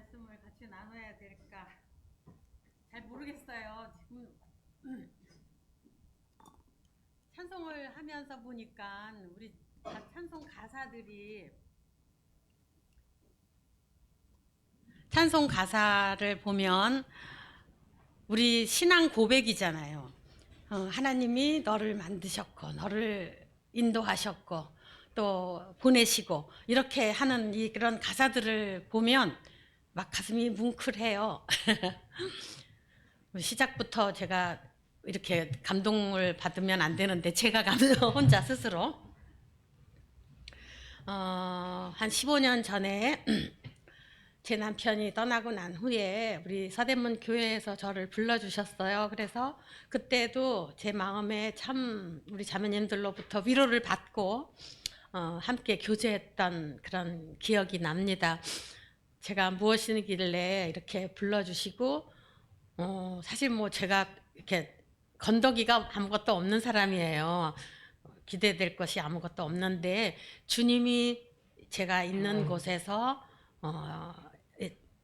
말씀을 같이 나눠야 될까 잘 모르겠어요. 지금 찬송을 하면서 보니까 우리 찬송 가사들이 찬송 가사를 보면 우리 신앙 고백이잖아요. 하나님이 너를 만드셨고 너를 인도하셨고 또 보내시고 이렇게 하는 그런 가사들을 보면 막 가슴이 뭉클해요. 시작부터 제가 이렇게 감동을 받으면 안 되는데 제가 혼자 스스로 한 15년 전에 제 남편이 떠나고 난 후에 우리 서대문 교회에서 저를 불러주셨어요. 그래서 그때도 제 마음에 참 우리 자매님들로부터 위로를 받고 함께 교제했던 그런 기억이 납니다. 제가 무엇이길래 이렇게 불러주시고 사실 뭐 제가 이렇게 건더기가 아무것도 없는 사람이에요. 기대될 것이 아무것도 없는데 주님이 제가 있는 곳에서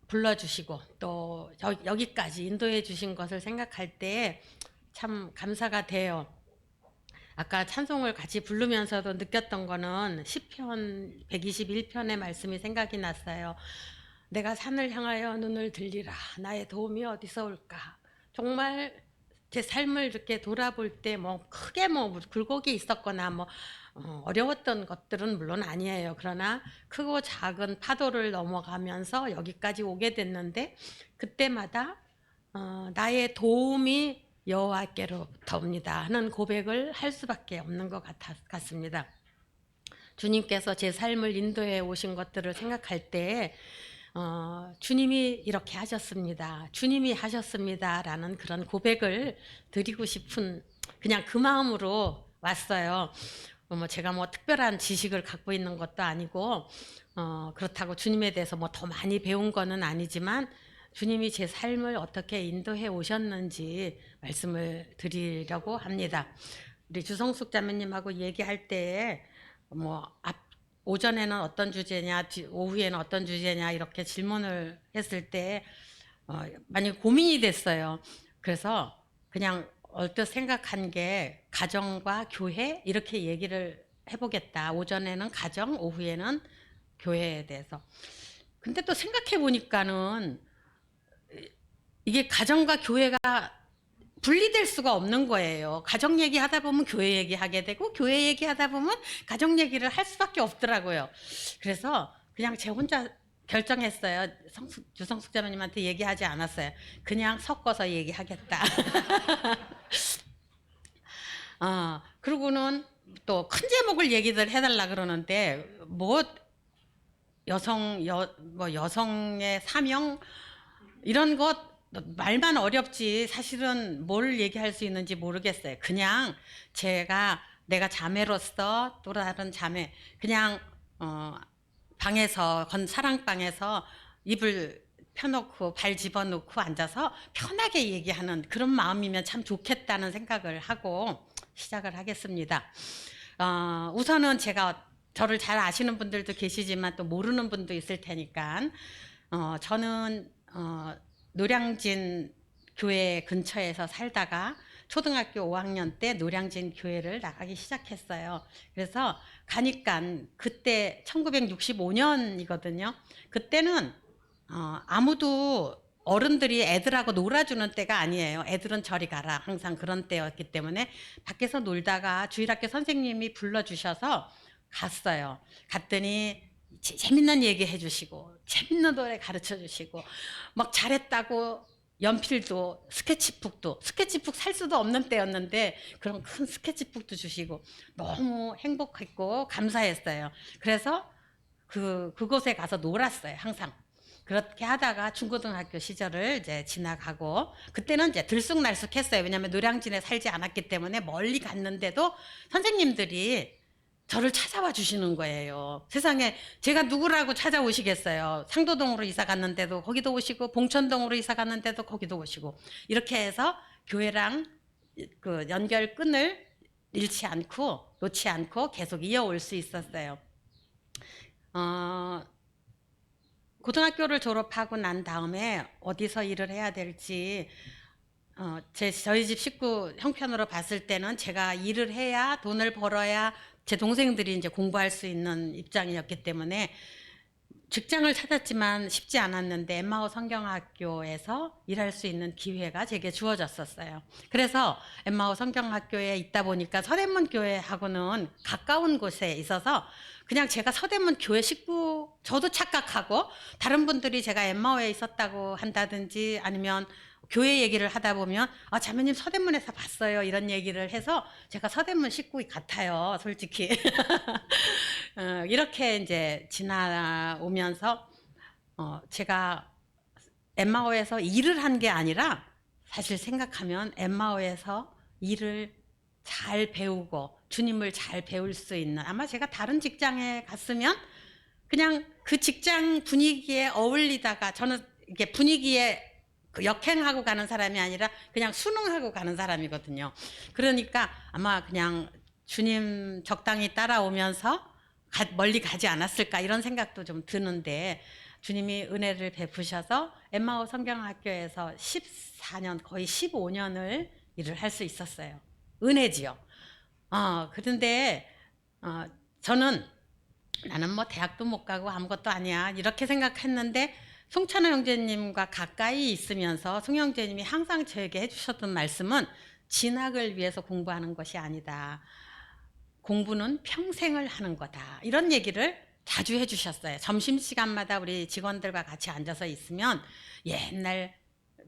불러주시고 또 여기까지 인도해 주신 것을 생각할 때 참 감사가 돼요. 아까 찬송을 같이 부르면서도 느꼈던 거는 시편 121편의 말씀이 생각이 났어요. 내가 산을 향하여 눈을 들리라. 나의 도움이 어디서 올까? 정말 제 삶을 이렇게 돌아볼 때 뭐 크게 뭐 굴곡이 있었거나 뭐 어려웠던 것들은 물론 아니에요. 그러나 크고 작은 파도를 넘어가면서 여기까지 오게 됐는데 그때마다 나의 도움이 여호와께로부터 옵니다 하는 고백을 할 수밖에 없는 것 같습니다. 주님께서 제 삶을 인도해 오신 것들을 생각할 때 주님이 이렇게 하셨습니다. 주님이 하셨습니다. 라는 그런 고백을 드리고 싶은 그냥 그 마음으로 왔어요. 뭐 제가 뭐 특별한 지식을 갖고 있는 것도 아니고 그렇다고 주님에 대해서 뭐 더 많이 배운 거는 아니지만 주님이 제 삶을 어떻게 인도해 오셨는지 말씀을 드리려고 합니다. 우리 주성숙 자매님하고 얘기할 때 뭐 오전에는 어떤 주제냐, 오후에는 어떤 주제냐 이렇게 질문을 했을 때 많이 고민이 됐어요. 그래서 그냥 얼뜻 생각한 게 가정과 교회 이렇게 얘기를 해보겠다. 오전에는 가정, 오후에는 교회에 대해서. 근데 또 생각해 보니까는 이게 가정과 교회가 분리될 수가 없는 거예요. 가정 얘기하다 보면 교회 얘기하게 되고 교회 얘기하다 보면 가정 얘기를 할 수밖에 없더라고요. 그래서 그냥 제 혼자 결정했어요. 주성숙 자매님한테 얘기하지 않았어요. 그냥 섞어서 얘기하겠다. 그러고는 또 큰 제목을 얘기를 해달라 그러는데 뭐 뭐 여성의 사명 이런 것 말만 어렵지 사실은 뭘 얘기할 수 있는지 모르겠어요. 그냥 내가 자매로서 또 다른 자매 그냥 방에서 사랑방에서 이불 펴놓고 발 집어넣고 앉아서 편하게 얘기하는 그런 마음이면 참 좋겠다는 생각을 하고 시작을 하겠습니다. 우선은 제가 저를 잘 아시는 분들도 계시지만 또 모르는 분도 있을 테니까 저는 노량진 교회 근처에서 살다가 초등학교 5학년 때 노량진 교회를 나가기 시작했어요. 그래서 가니까 그때 1965년이거든요. 그때는 아무도 어른들이 애들하고 놀아주는 때가 아니에요. 애들은 저리 가라. 항상 그런 때였기 때문에 밖에서 놀다가 주일학교 선생님이 불러주셔서 갔어요. 갔더니 재밌는 얘기 해주시고 재밌는 노래 가르쳐주시고 막 잘했다고 연필도 스케치북 살 수도 없는 때였는데 그런 큰 스케치북도 주시고 너무 행복했고 감사했어요. 그래서 그곳에 가서 놀았어요. 항상. 그렇게 하다가 중고등학교 시절을 이제 지나가고 그때는 이제 들쑥날쑥했어요. 왜냐하면 노량진에 살지 않았기 때문에 멀리 갔는데도 선생님들이 저를 찾아와 주시는 거예요. 세상에 제가 누구라고 찾아오시겠어요. 상도동으로 이사 갔는데도 거기도 오시고 봉천동으로 이사 갔는데도 거기도 오시고 이렇게 해서 교회랑 그 연결끈을 놓지 않고 계속 이어올 수 있었어요. 고등학교를 졸업하고 난 다음에 어디서 일을 해야 될지 저희 집 식구 형편으로 봤을 때는 제가 일을 해야 돈을 벌어야 제 동생들이 이제 공부할 수 있는 입장이었기 때문에 직장을 찾았지만 쉽지 않았는데 엠마오 성경학교에서 일할 수 있는 기회가 제게 주어졌었어요. 그래서 엠마오 성경학교에 있다 보니까 서대문 교회하고는 가까운 곳에 있어서 그냥 제가 서대문 교회 식구 저도 착각하고 다른 분들이 제가 엠마오에 있었다고 한다든지 아니면 교회 얘기를 하다 보면 아 자매님 서대문에서 봤어요 이런 얘기를 해서 제가 서대문 식구 같아요 솔직히. 이렇게 이제 지나오면서 제가 엠마오에서 일을 한 게 아니라 사실 생각하면 엠마오에서 일을 잘 배우고 주님을 잘 배울 수 있는 아마 제가 다른 직장에 갔으면 그냥 그 직장 분위기에 어울리다가 저는 이게 분위기에 그 역행하고 가는 사람이 아니라 그냥 순응하고 가는 사람이거든요. 그러니까 아마 그냥 주님 적당히 따라오면서 멀리 가지 않았을까 이런 생각도 좀 드는데 주님이 은혜를 베푸셔서 엠마오 성경학교에서 14년 거의 15년을 일을 할 수 있었어요. 은혜지요. 그런데 저는 나는 뭐 대학도 못 가고 아무것도 아니야 이렇게 생각했는데 송찬호 형제님과 가까이 있으면서 송 형제님이 항상 저에게 해주셨던 말씀은 진학을 위해서 공부하는 것이 아니다. 공부는 평생을 하는 거다. 이런 얘기를 자주 해주셨어요. 점심시간마다 우리 직원들과 같이 앉아서 있으면 옛날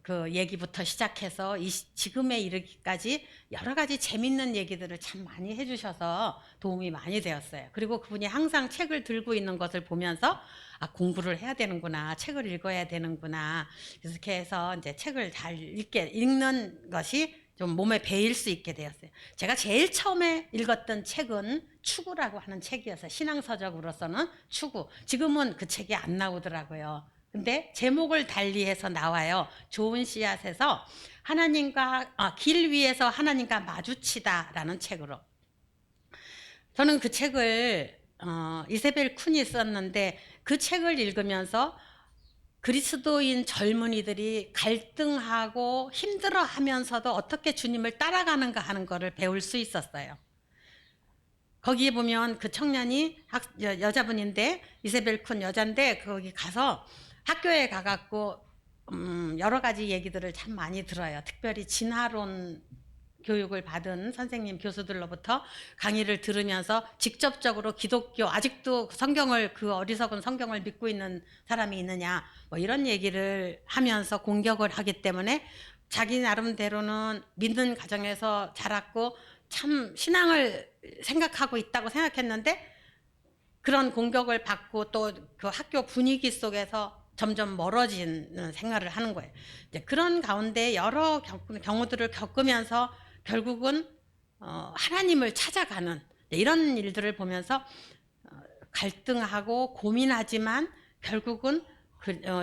그 얘기부터 시작해서 지금에 이르기까지 여러 가지 재밌는 얘기들을 참 많이 해주셔서 도움이 많이 되었어요. 그리고 그분이 항상 책을 들고 있는 것을 보면서 아, 공부를 해야 되는구나, 책을 읽어야 되는구나. 이렇게 해서 이제 책을 잘 읽는 것이 좀 몸에 배일 수 있게 되었어요. 제가 제일 처음에 읽었던 책은 추구라고 하는 책이어서 신앙서적으로서는 추구. 지금은 그 책이 안 나오더라고요. 근데 제목을 달리해서 나와요. 좋은 씨앗에서 길 위에서 하나님과 마주치다라는 책으로. 저는 그 책을 이세벨 쿤이 썼는데 그 책을 읽으면서 그리스도인 젊은이들이 갈등하고 힘들어하면서도 어떻게 주님을 따라가는가 하는 것을 배울 수 있었어요. 거기에 보면 그 청년이 여자분인데 이세벨 쿤 여잔데 거기 가서 학교에 가갖고 여러 가지 얘기들을 참 많이 들어요. 특별히 진화론 교육을 받은 선생님 교수들로부터 강의를 들으면서 직접적으로 기독교 아직도 성경을 그 어리석은 성경을 믿고 있는 사람이 있느냐 뭐 이런 얘기를 하면서 공격을 하기 때문에 자기 나름대로는 믿는 가정에서 자랐고 참 신앙을 생각하고 있다고 생각했는데 그런 공격을 받고 또 그 학교 분위기 속에서 점점 멀어지는 생활을 하는 거예요. 이제 그런 가운데 여러 경우들을 겪으면서 결국은 하나님을 찾아가는 이런 일들을 보면서 갈등하고 고민하지만 결국은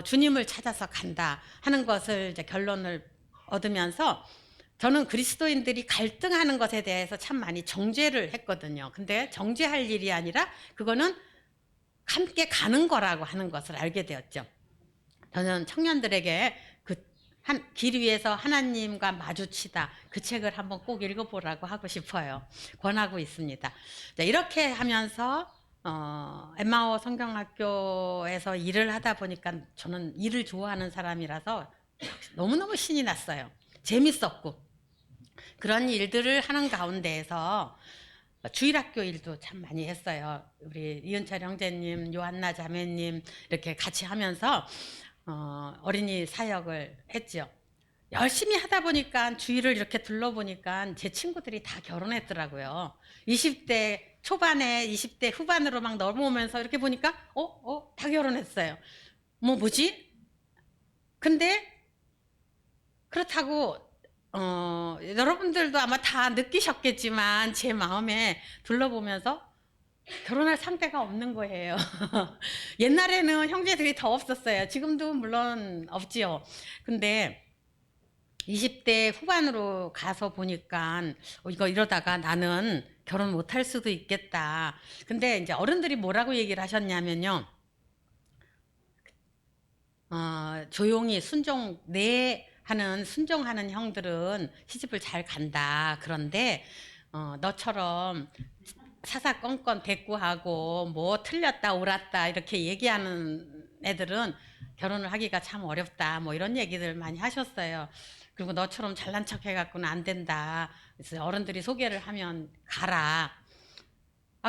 주님을 찾아서 간다 하는 것을 이제 결론을 얻으면서 저는 그리스도인들이 갈등하는 것에 대해서 참 많이 정죄를 했거든요. 근데 정죄할 일이 아니라 그거는 함께 가는 거라고 하는 것을 알게 되었죠. 저는 청년들에게 길 위에서 하나님과 마주치다 그 책을 한번 꼭 읽어보라고 하고 싶어요. 권하고 있습니다. 이렇게 하면서 엠마오 성경학교에서 일을 하다 보니까 저는 일을 좋아하는 사람이라서 너무너무 신이 났어요. 재밌었고 그런 일들을 하는 가운데에서 주일학교 일도 참 많이 했어요. 우리 이은철 형제님, 요한나 자매님 이렇게 같이 하면서 어린이 사역을 했죠. 열심히 하다 보니까 주위를 이렇게 둘러보니까 제 친구들이 다 결혼했더라고요. 20대 초반에 20대 후반으로 막 넘어오면서 이렇게 보니까 다 결혼했어요. 뭐지? 근데 그렇다고 여러분들도 아마 다 느끼셨겠지만 제 마음에 둘러보면서 결혼할 상대가 없는 거예요. 옛날에는 형제들이 더 없었어요. 지금도 물론 없지요. 근데 20대 후반으로 가서 보니까 이거 이러다가 나는 결혼 못할 수도 있겠다. 근데 이제 어른들이 뭐라고 얘기를 하셨냐면요. 조용히 순종하는 형들은 시집을 잘 간다. 그런데 너처럼 사사건건 대꾸하고 뭐 틀렸다 옳았다 이렇게 얘기하는 애들은 결혼을 하기가 참 어렵다. 뭐 이런 얘기들 많이 하셨어요. 그리고 너처럼 잘난 척 해갖고는 안 된다. 그래서 어른들이 소개를 하면 가라.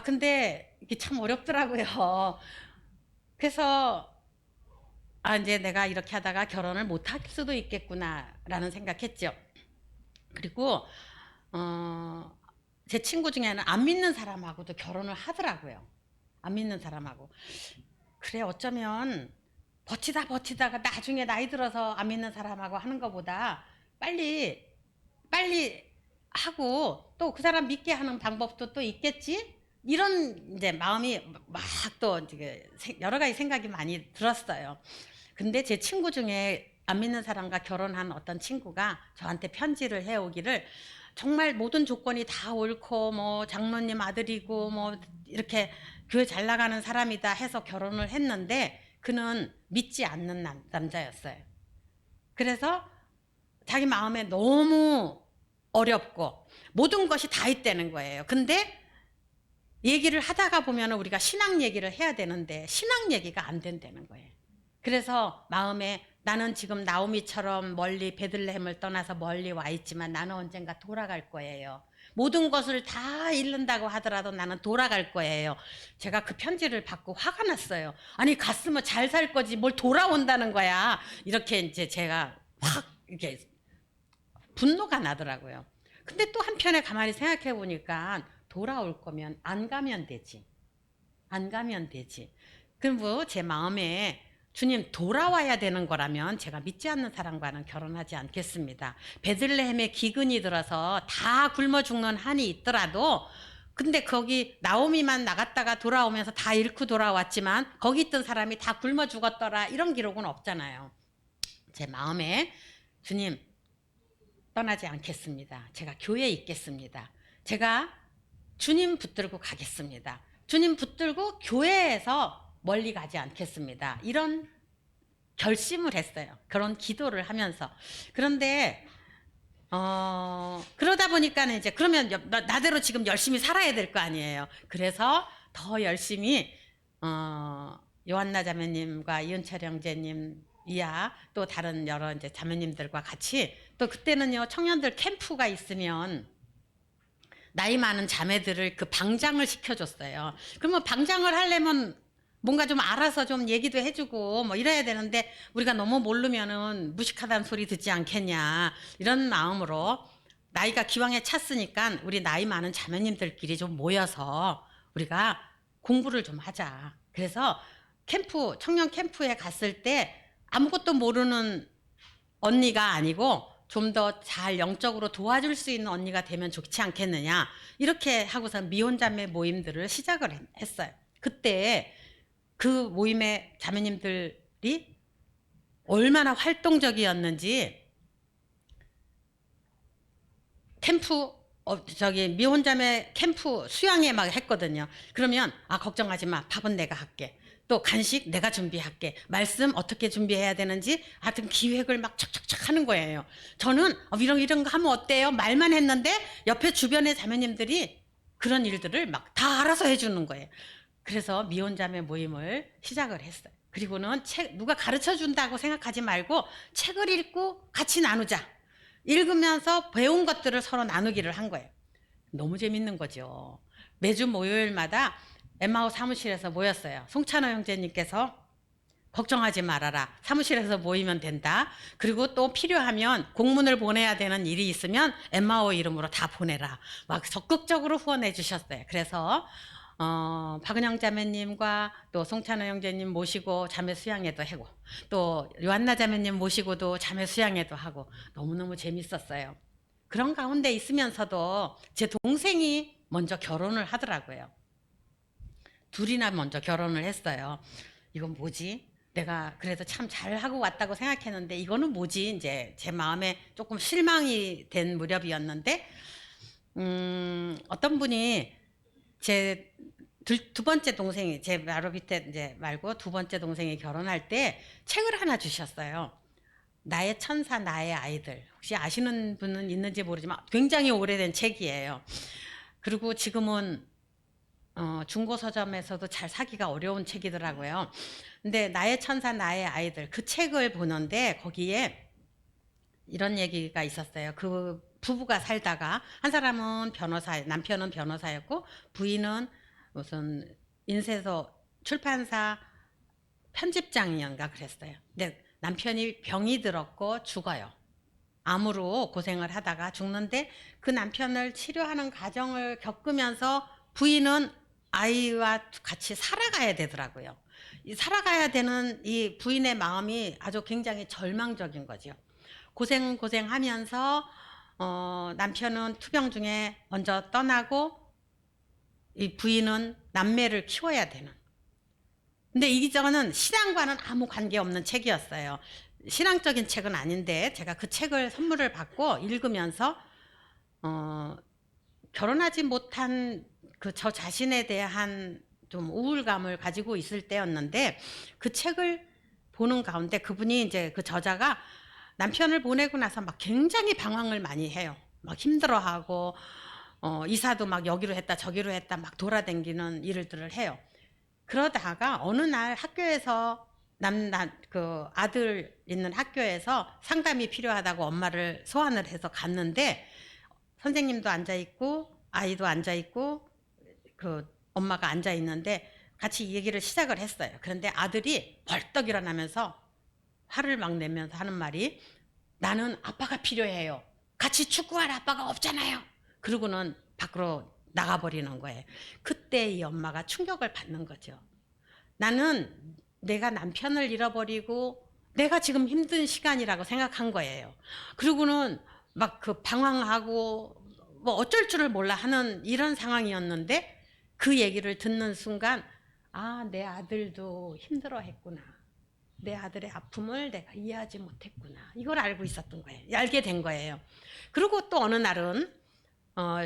근데 이게 참 어렵더라고요. 그래서 이제 내가 이렇게 하다가 결혼을 못 할 수도 있겠구나라는 생각했죠. 그리고 어, 제 친구 중에는 안 믿는 사람하고도 결혼을 하더라고요. 안 믿는 사람하고. 그래, 어쩌면 버티다가 나중에 나이 들어서 안 믿는 사람하고 하는 것보다 빨리 하고 또 그 사람 믿게 하는 방법도 또 있겠지? 이런 이제 마음이 막 또 여러 가지 생각이 많이 들었어요. 근데 제 친구 중에 안 믿는 사람과 결혼한 어떤 친구가 저한테 편지를 해오기를 정말 모든 조건이 다 옳고 뭐 장로님 아들이고 뭐 이렇게 교회 잘 나가는 사람이다 해서 결혼을 했는데 그는 믿지 않는 남자였어요. 그래서 자기 마음에 너무 어렵고 모든 것이 다 있다는 거예요. 근데 얘기를 하다가 보면 우리가 신앙 얘기를 해야 되는데 신앙 얘기가 안 된다는 거예요. 그래서 마음에 나는 지금 나오미처럼 멀리 베들레헴을 떠나서 멀리 와 있지만 나는 언젠가 돌아갈 거예요. 모든 것을 다 잃는다고 하더라도 나는 돌아갈 거예요. 제가 그 편지를 받고 화가 났어요. 아니 갔으면 잘 살 거지 뭘 돌아온다는 거야. 이렇게 이제 제가 확 이렇게 분노가 나더라고요. 근데 또 한편에 가만히 생각해 보니까 돌아올 거면 안 가면 되지. 안 가면 되지. 그럼 뭐 제 마음에 주님 돌아와야 되는 거라면 제가 믿지 않는 사람과는 결혼하지 않겠습니다. 베들레헴에 기근이 들어서 다 굶어 죽는 한이 있더라도 근데 거기 나오미만 나갔다가 돌아오면서 다 잃고 돌아왔지만 거기 있던 사람이 다 굶어 죽었더라 이런 기록은 없잖아요. 제 마음에 주님 떠나지 않겠습니다. 제가 교회에 있겠습니다. 제가 주님 붙들고 가겠습니다. 주님 붙들고 교회에서 멀리 가지 않겠습니다. 이런 결심을 했어요. 그런 기도를 하면서. 그런데 그러다 보니까는 이제 그러면 나대로 지금 열심히 살아야 될 거 아니에요. 그래서 더 열심히 요한나 자매님과 이은철 형제님 이야 또 다른 여러 이제 자매님들과 같이 또 그때는요 청년들 캠프가 있으면 나이 많은 자매들을 그 방장을 시켜줬어요. 그러면 방장을 하려면 뭔가 좀 알아서 좀 얘기도 해주고 뭐 이래야 되는데 우리가 너무 모르면은 무식하다는 소리 듣지 않겠냐 이런 마음으로 나이가 기왕에 찼으니까 우리 나이 많은 자매님들끼리 좀 모여서 우리가 공부를 좀 하자. 그래서 청년 캠프에 갔을 때 아무것도 모르는 언니가 아니고 좀 더 잘 영적으로 도와줄 수 있는 언니가 되면 좋지 않겠느냐 이렇게 하고서 미혼자매 모임들을 시작을 했어요. 그때 그 모임의 자매님들이 얼마나 활동적이었는지 캠프 미혼자매 캠프 수양회 막 했거든요. 그러면 걱정하지 마 밥은 내가 할게. 또 간식 내가 준비할게. 말씀 어떻게 준비해야 되는지 하여튼 기획을 막 척척척 하는 거예요. 저는 이런 거 하면 어때요? 말만 했는데 옆에 주변의 자매님들이 그런 일들을 막 다 알아서 해주는 거예요. 그래서 미혼자매 모임을 시작을 했어요. 그리고는 누가 가르쳐 준다고 생각하지 말고 책을 읽고 같이 나누자. 읽으면서 배운 것들을 서로 나누기를 한 거예요. 너무 재밌는 거죠. 매주 목요일마다 엠마오 사무실에서 모였어요. 송찬호 형제님께서 걱정하지 말아라. 사무실에서 모이면 된다. 그리고 또 필요하면 공문을 보내야 되는 일이 있으면 엠마오 이름으로 다 보내라. 막 적극적으로 후원해 주셨어요. 그래서 박은영 자매님과 또 송찬호 형제님 모시고 자매 수양회도 하고 또 요한나 자매님 모시고도 자매 수양회도 하고 너무너무 재밌었어요. 그런 가운데 있으면서도 제 동생이 먼저 결혼을 하더라고요. 둘이나 먼저 결혼을 했어요. 이건 뭐지? 내가 그래도 참 잘하고 왔다고 생각했는데 이거는 뭐지? 이제 제 마음에 조금 실망이 된 무렵이었는데 어떤 분이 제 두 번째 동생이 제 바로 밑에 이제 말고 두 번째 동생이 결혼할 때 책을 하나 주셨어요. 나의 천사 나의 아이들. 혹시 아시는 분은 있는지 모르지만 굉장히 오래된 책이에요. 그리고 지금은 중고 서점에서도 잘 사기가 어려운 책이더라고요. 근데 나의 천사 나의 아이들 그 책을 보는데 거기에 이런 얘기가 있었어요. 그 부부가 살다가 한 사람은 변호사, 남편은 변호사였고 부인은 무슨 인쇄소 출판사 편집장이었가 그랬어요. 근데 남편이 병이 들었고 죽어요. 암으로 고생을 하다가 죽는데 그 남편을 치료하는 과정을 겪으면서 부인은 아이와 같이 살아가야 되더라고요. 이 살아가야 되는 이 부인의 마음이 아주 굉장히 절망적인 거죠. 고생하면서 남편은 투병 중에 먼저 떠나고 이 부인은 남매를 키워야 되는. 근데 이거는 신앙과는 아무 관계없는 책이었어요. 신앙적인 책은 아닌데 제가 그 책을 선물을 받고 읽으면서 결혼하지 못한 그 저 자신에 대한 좀 우울감을 가지고 있을 때였는데 그 책을 보는 가운데 그분이 이제 그 저자가 남편을 보내고 나서 막 굉장히 방황을 많이 해요. 막 힘들어하고 이사도 막 여기로 했다 저기로 했다 막 돌아다니는 일들을 해요. 그러다가 어느 날 학교에서 그 아들 있는 학교에서 상담이 필요하다고 엄마를 소환을 해서 갔는데 선생님도 앉아 있고 아이도 앉아 있고 그 엄마가 앉아 있는데 같이 얘기를 시작을 했어요. 그런데 아들이 벌떡 일어나면서 화를 막 내면서 하는 말이 나는 아빠가 필요해요. 같이 축구할 아빠가 없잖아요. 그러고는 밖으로 나가버리는 거예요. 그때 이 엄마가 충격을 받는 거죠. 나는 내가 남편을 잃어버리고 내가 지금 힘든 시간이라고 생각한 거예요. 그리고는 막 그 방황하고 뭐 어쩔 줄을 몰라 하는 이런 상황이었는데 그 얘기를 듣는 순간 아, 내 아들도 힘들어 했구나. 내 아들의 아픔을 내가 이해하지 못했구나. 이걸 알고 있었던 거예요. 알게 된 거예요. 그리고 또 어느 날은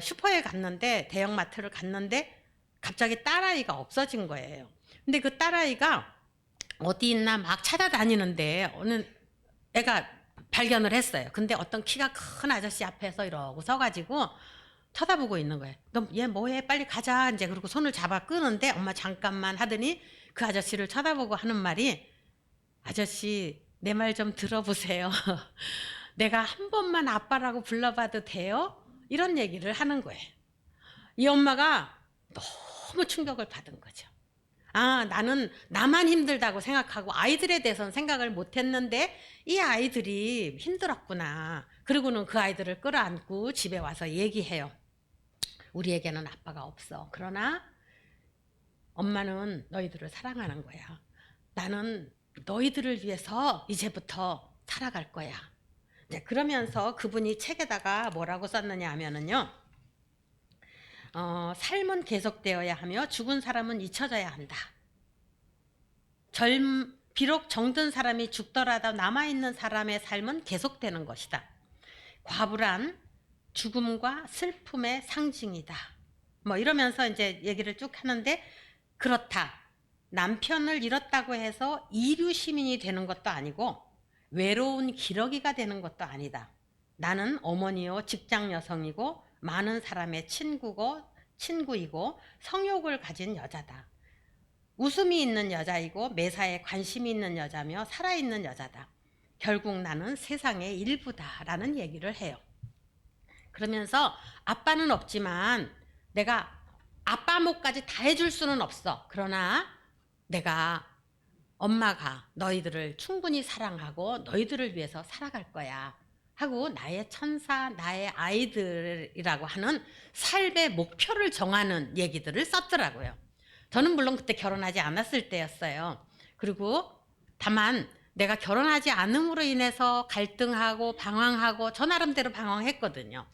슈퍼에 갔는데 대형마트를 갔는데 갑자기 딸아이가 없어진 거예요. 근데 그 딸아이가 어디 있나 막 찾아다니는데 어느 애가 발견을 했어요. 근데 어떤 키가 큰 아저씨 앞에서 이러고 서가지고 쳐다보고 있는 거예요. 너 얘 뭐해? 빨리 가자. 이제 그리고 손을 잡아 끄는데 엄마 잠깐만 하더니 그 아저씨를 쳐다보고 하는 말이 아저씨 내 말 좀 들어보세요. 내가 한 번만 아빠라고 불러봐도 돼요? 이런 얘기를 하는 거예요. 이 엄마가 너무 충격을 받은 거죠. 아, 나는 나만 힘들다고 생각하고 아이들에 대해서는 생각을 못 했는데 이 아이들이 힘들었구나. 그리고는 그 아이들을 끌어안고 집에 와서 얘기해요. 우리에게는 아빠가 없어. 그러나 엄마는 너희들을 사랑하는 거야. 나는 너희들을 위해서 이제부터 살아갈 거야. 네, 그러면서 그분이 책에다가 뭐라고 썼느냐 하면은요. 삶은 계속되어야 하며 죽은 사람은 잊혀져야 한다. 비록 정든 사람이 죽더라도 남아있는 사람의 삶은 계속되는 것이다. 과부란 죽음과 슬픔의 상징이다. 뭐 이러면서 이제 얘기를 쭉 하는데 그렇다. 남편을 잃었다고 해서 이류 시민이 되는 것도 아니고 외로운 기러기가 되는 것도 아니다. 나는 어머니요 직장 여성이고 많은 사람의 친구이고 성욕을 가진 여자다. 웃음이 있는 여자이고 매사에 관심이 있는 여자며 살아있는 여자다. 결국 나는 세상의 일부다라는 얘기를 해요. 그러면서 아빠는 없지만 내가 아빠 몫까지 다 해줄 수는 없어. 그러나 내가 엄마가 너희들을 충분히 사랑하고 너희들을 위해서 살아갈 거야. 하고 나의 천사, 나의 아이들이라고 하는 삶의 목표를 정하는 얘기들을 썼더라고요. 저는 물론 그때 결혼하지 않았을 때였어요. 그리고 다만 내가 결혼하지 않음으로 인해서 갈등하고 방황하고 저 나름대로 방황했거든요.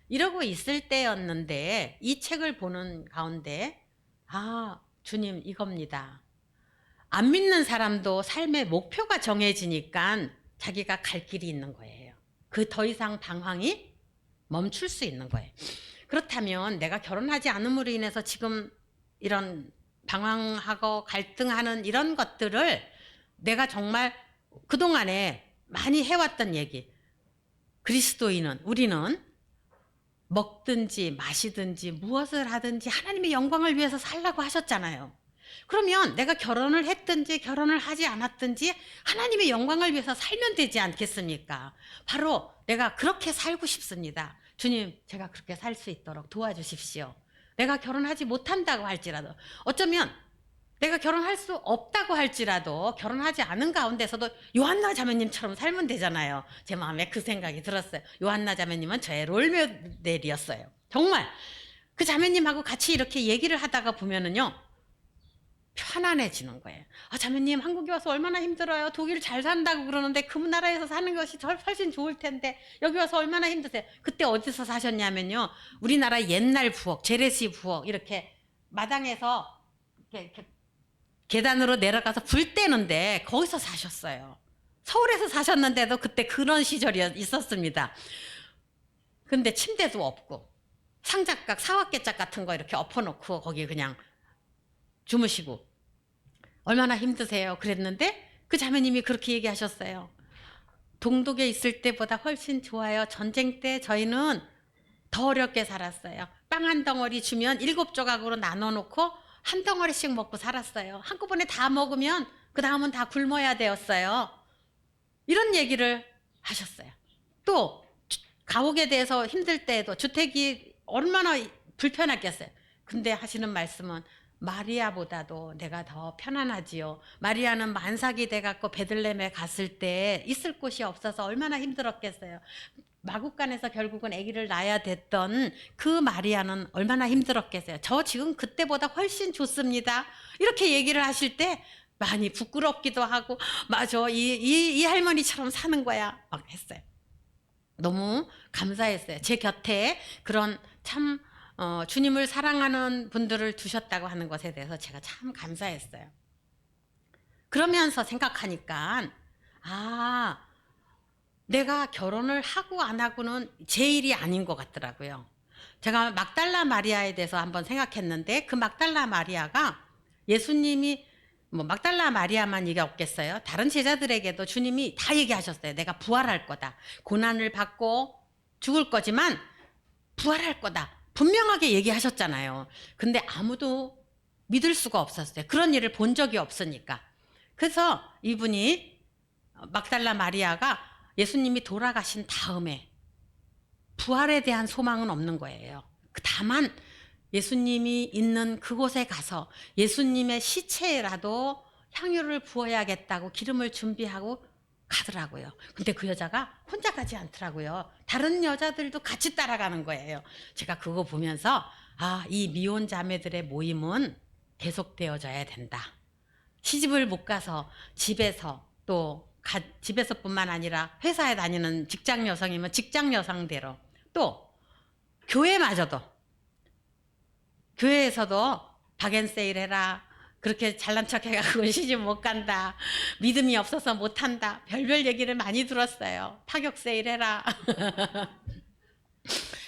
이러고 있을 때였는데 이 책을 보는 가운데 아, 주님 이겁니다. 안 믿는 사람도 삶의 목표가 정해지니까 자기가 갈 길이 있는 거예요. 그 더 이상 방황이 멈출 수 있는 거예요. 그렇다면 내가 결혼하지 않음으로 인해서 지금 이런 방황하고 갈등하는 이런 것들을 내가 정말 그동안에 많이 해왔던 얘기. 그리스도인은, 우리는 먹든지 마시든지 무엇을 하든지 하나님의 영광을 위해서 살라고 하셨잖아요. 그러면 내가 결혼을 했든지 결혼을 하지 않았든지 하나님의 영광을 위해서 살면 되지 않겠습니까? 바로 내가 그렇게 살고 싶습니다. 주님, 제가 그렇게 살 수 있도록 도와주십시오. 내가 결혼하지 못한다고 할지라도, 어쩌면 내가 결혼할 수 없다고 할지라도 결혼하지 않은 가운데서도 요한나 자매님처럼 살면 되잖아요. 제 마음에 그 생각이 들었어요. 요한나 자매님은 저의 롤모델이었어요. 정말 그 자매님하고 같이 이렇게 얘기를 하다가 보면은요, 편안해지는 거예요. 아, 자매님 한국에 와서 얼마나 힘들어요. 독일 잘 산다고 그러는데 그 나라에서 사는 것이 훨씬 좋을 텐데 여기 와서 얼마나 힘드세요. 그때 어디서 사셨냐면요, 우리나라 옛날 부엌, 제레시 부엌, 이렇게 마당에서 이렇게 계단으로 내려가서 불 떼는데 거기서 사셨어요. 서울에서 사셨는데도 그때 그런 시절이 있었습니다. 근데 침대도 없고 상자각, 사각개짝 같은 거 이렇게 엎어놓고 거기 그냥 주무시고 얼마나 힘드세요 그랬는데 그 자매님이 그렇게 얘기하셨어요. 동독에 있을 때보다 훨씬 좋아요. 전쟁 때 저희는 더 어렵게 살았어요. 빵 한 덩어리 주면 7조각으로 나눠놓고 한 덩어리씩 먹고 살았어요. 한꺼번에 다 먹으면 그 다음은 다 굶어야 되었어요. 이런 얘기를 하셨어요. 또 가옥에 대해서 힘들 때에도 주택이 얼마나 불편했겠어요. 근데 하시는 말씀은 마리아보다도 내가 더 편안하지요. 마리아는 만삭이 돼갖고 베들레헴에 갔을 때 있을 곳이 없어서 얼마나 힘들었겠어요. 마국간에서 결국은 아기를 낳아야 됐던 그 마리아는 얼마나 힘들었겠어요. 저 지금 그때보다 훨씬 좋습니다. 이렇게 얘기를 하실 때 많이 부끄럽기도 하고, 맞아, 이 할머니처럼 사는 거야 막 했어요. 너무 감사했어요. 제 곁에 그런 참 주님을 사랑하는 분들을 두셨다고 하는 것에 대해서 제가 참 감사했어요. 그러면서 생각하니까, 아, 내가 결혼을 하고 안 하고는 제 일이 아닌 것 같더라고요. 제가 막달라 마리아에 대해서 한번 생각했는데, 그 막달라 마리아가 예수님이 뭐 막달라 마리아만 얘기 없겠어요. 다른 제자들에게도 주님이 다 얘기하셨어요. 내가 부활할 거다. 고난을 받고 죽을 거지만 부활할 거다. 분명하게 얘기하셨잖아요. 근데 아무도 믿을 수가 없었어요. 그런 일을 본 적이 없으니까. 그래서 이분이 막달라 마리아가 예수님이 돌아가신 다음에 부활에 대한 소망은 없는 거예요. 다만 예수님이 있는 그곳에 가서 예수님의 시체라도 향유를 부어야겠다고 기름을 준비하고 가더라고요. 근데 그 여자가 혼자 가지 않더라고요. 다른 여자들도 같이 따라가는 거예요. 제가 그거 보면서, 아, 이 미혼 자매들의 모임은 계속되어져야 된다. 시집을 못 가서 집에서, 또 집에서뿐만 아니라 회사에 다니는 직장 여성이면 직장 여성대로, 또 교회마저도, 교회에서도 박앤세일 해라, 그렇게 잘난 척 해가지고 시집 못 간다, 믿음이 없어서 못 한다, 별별 얘기를 많이 들었어요. 파격 세일 해라.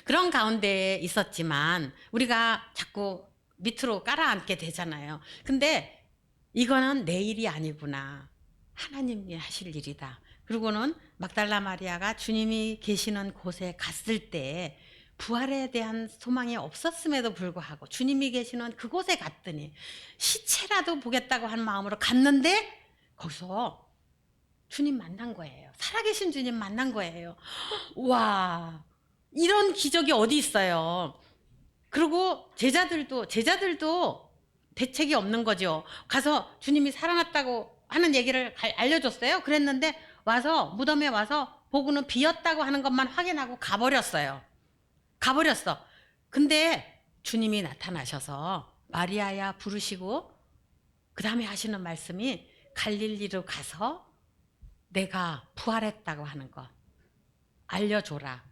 그런 가운데에 있었지만 우리가 자꾸 밑으로 깔아앉게 되잖아요. 근데 이거는 내 일이 아니구나, 하나님이 하실 일이다. 그리고는 막달라 마리아가 주님이 계시는 곳에 갔을 때 부활에 대한 소망이 없었음에도 불구하고 주님이 계시는 그곳에 갔더니 시체라도 보겠다고 한 마음으로 갔는데 거기서 주님 만난 거예요. 살아계신 주님 만난 거예요. 와, 이런 기적이 어디 있어요. 그리고 제자들도 대책이 없는 거죠. 가서 주님이 살아났다고 하는 얘기를 알려줬어요. 그랬는데 와서 무덤에 와서 보고는 비었다고 하는 것만 확인하고 가버렸어요. 근데 주님이 나타나셔서 마리아야 부르시고 그 다음에 하시는 말씀이 갈릴리로 가서 내가 부활했다고 하는 거 알려줘라.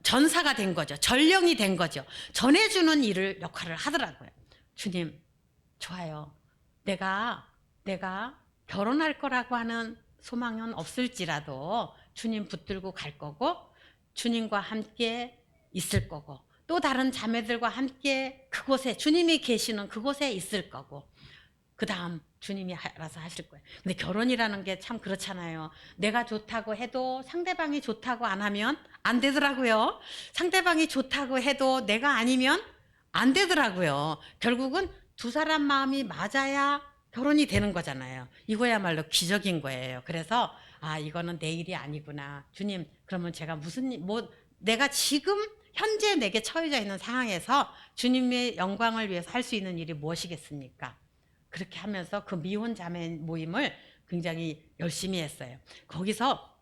전사가 된 거죠. 전령이 된 거죠. 전해주는 역할을 하더라고요. 주님, 좋아요. 내가 결혼할 거라고 하는 소망은 없을지라도 주님 붙들고 갈 거고 주님과 함께 있을 거고 또 다른 자매들과 함께 그곳에 주님이 계시는 그곳에 있을 거고 그 다음 주님이 알아서 하실 거예요. 근데 결혼이라는 게 참 그렇잖아요. 내가 좋다고 해도 상대방이 좋다고 안 하면 안 되더라고요. 상대방이 좋다고 해도 내가 아니면 안 되더라고요. 결국은 두 사람 마음이 맞아야 결혼이 되는 거잖아요. 이거야말로 기적인 거예요. 그래서 아, 이거는 내 일이 아니구나. 주님, 그러면 제가 무슨 일, 뭐 내가 지금 현재 내게 처해져 있는 상황에서 주님의 영광을 위해서 할 수 있는 일이 무엇이겠습니까? 그렇게 하면서 그 미혼 자매 모임을 굉장히 열심히 했어요. 거기서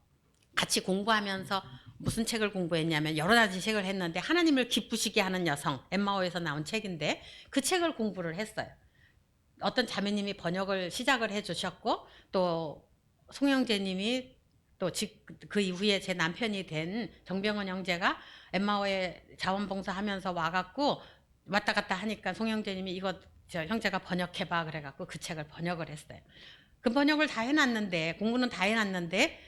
같이 공부하면서 무슨 책을 공부했냐면 여러 가지 책을 했는데 하나님을 기쁘시게 하는 여성, 엠마오에서 나온 책인데 그 책을 공부를 했어요. 어떤 자매님이 번역을 시작을 해주셨고 또 송영재님이 또 그 이후에 제 남편이 된 정병원 형제가 엠마오에 자원봉사하면서 와갖고 왔다 갔다 하니까 송영재님이 이거 저 형제가 번역해봐 그래갖고 그 책을 번역을 했어요. 그 번역을 다 해놨는데 공부는 다 해놨는데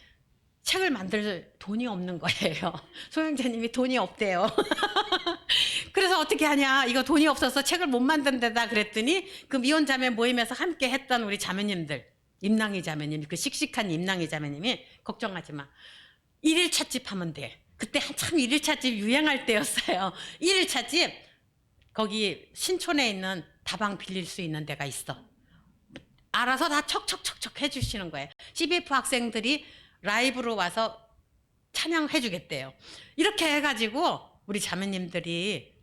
책을 만들 돈이 없는 거예요. 소영재님이 돈이 없대요. 그래서 어떻게 하냐, 이거 돈이 없어서 책을 못 만든다 그랬더니 그 미혼자매 모임에서 함께 했던 우리 자매님들, 임낭희 자매님, 그 씩씩한 임낭희 자매님이 걱정하지 마, 일일 찻집 하면 돼. 그때 한참 일일 찻집 유행할 때였어요. 일일 찻집, 거기 신촌에 있는 다방 빌릴 수 있는 데가 있어. 알아서 다 척척척척 해주시는 거예요. CBF 학생들이 라이브로 와서 찬양해 주겠대요. 이렇게 해가지고 우리 자매님들이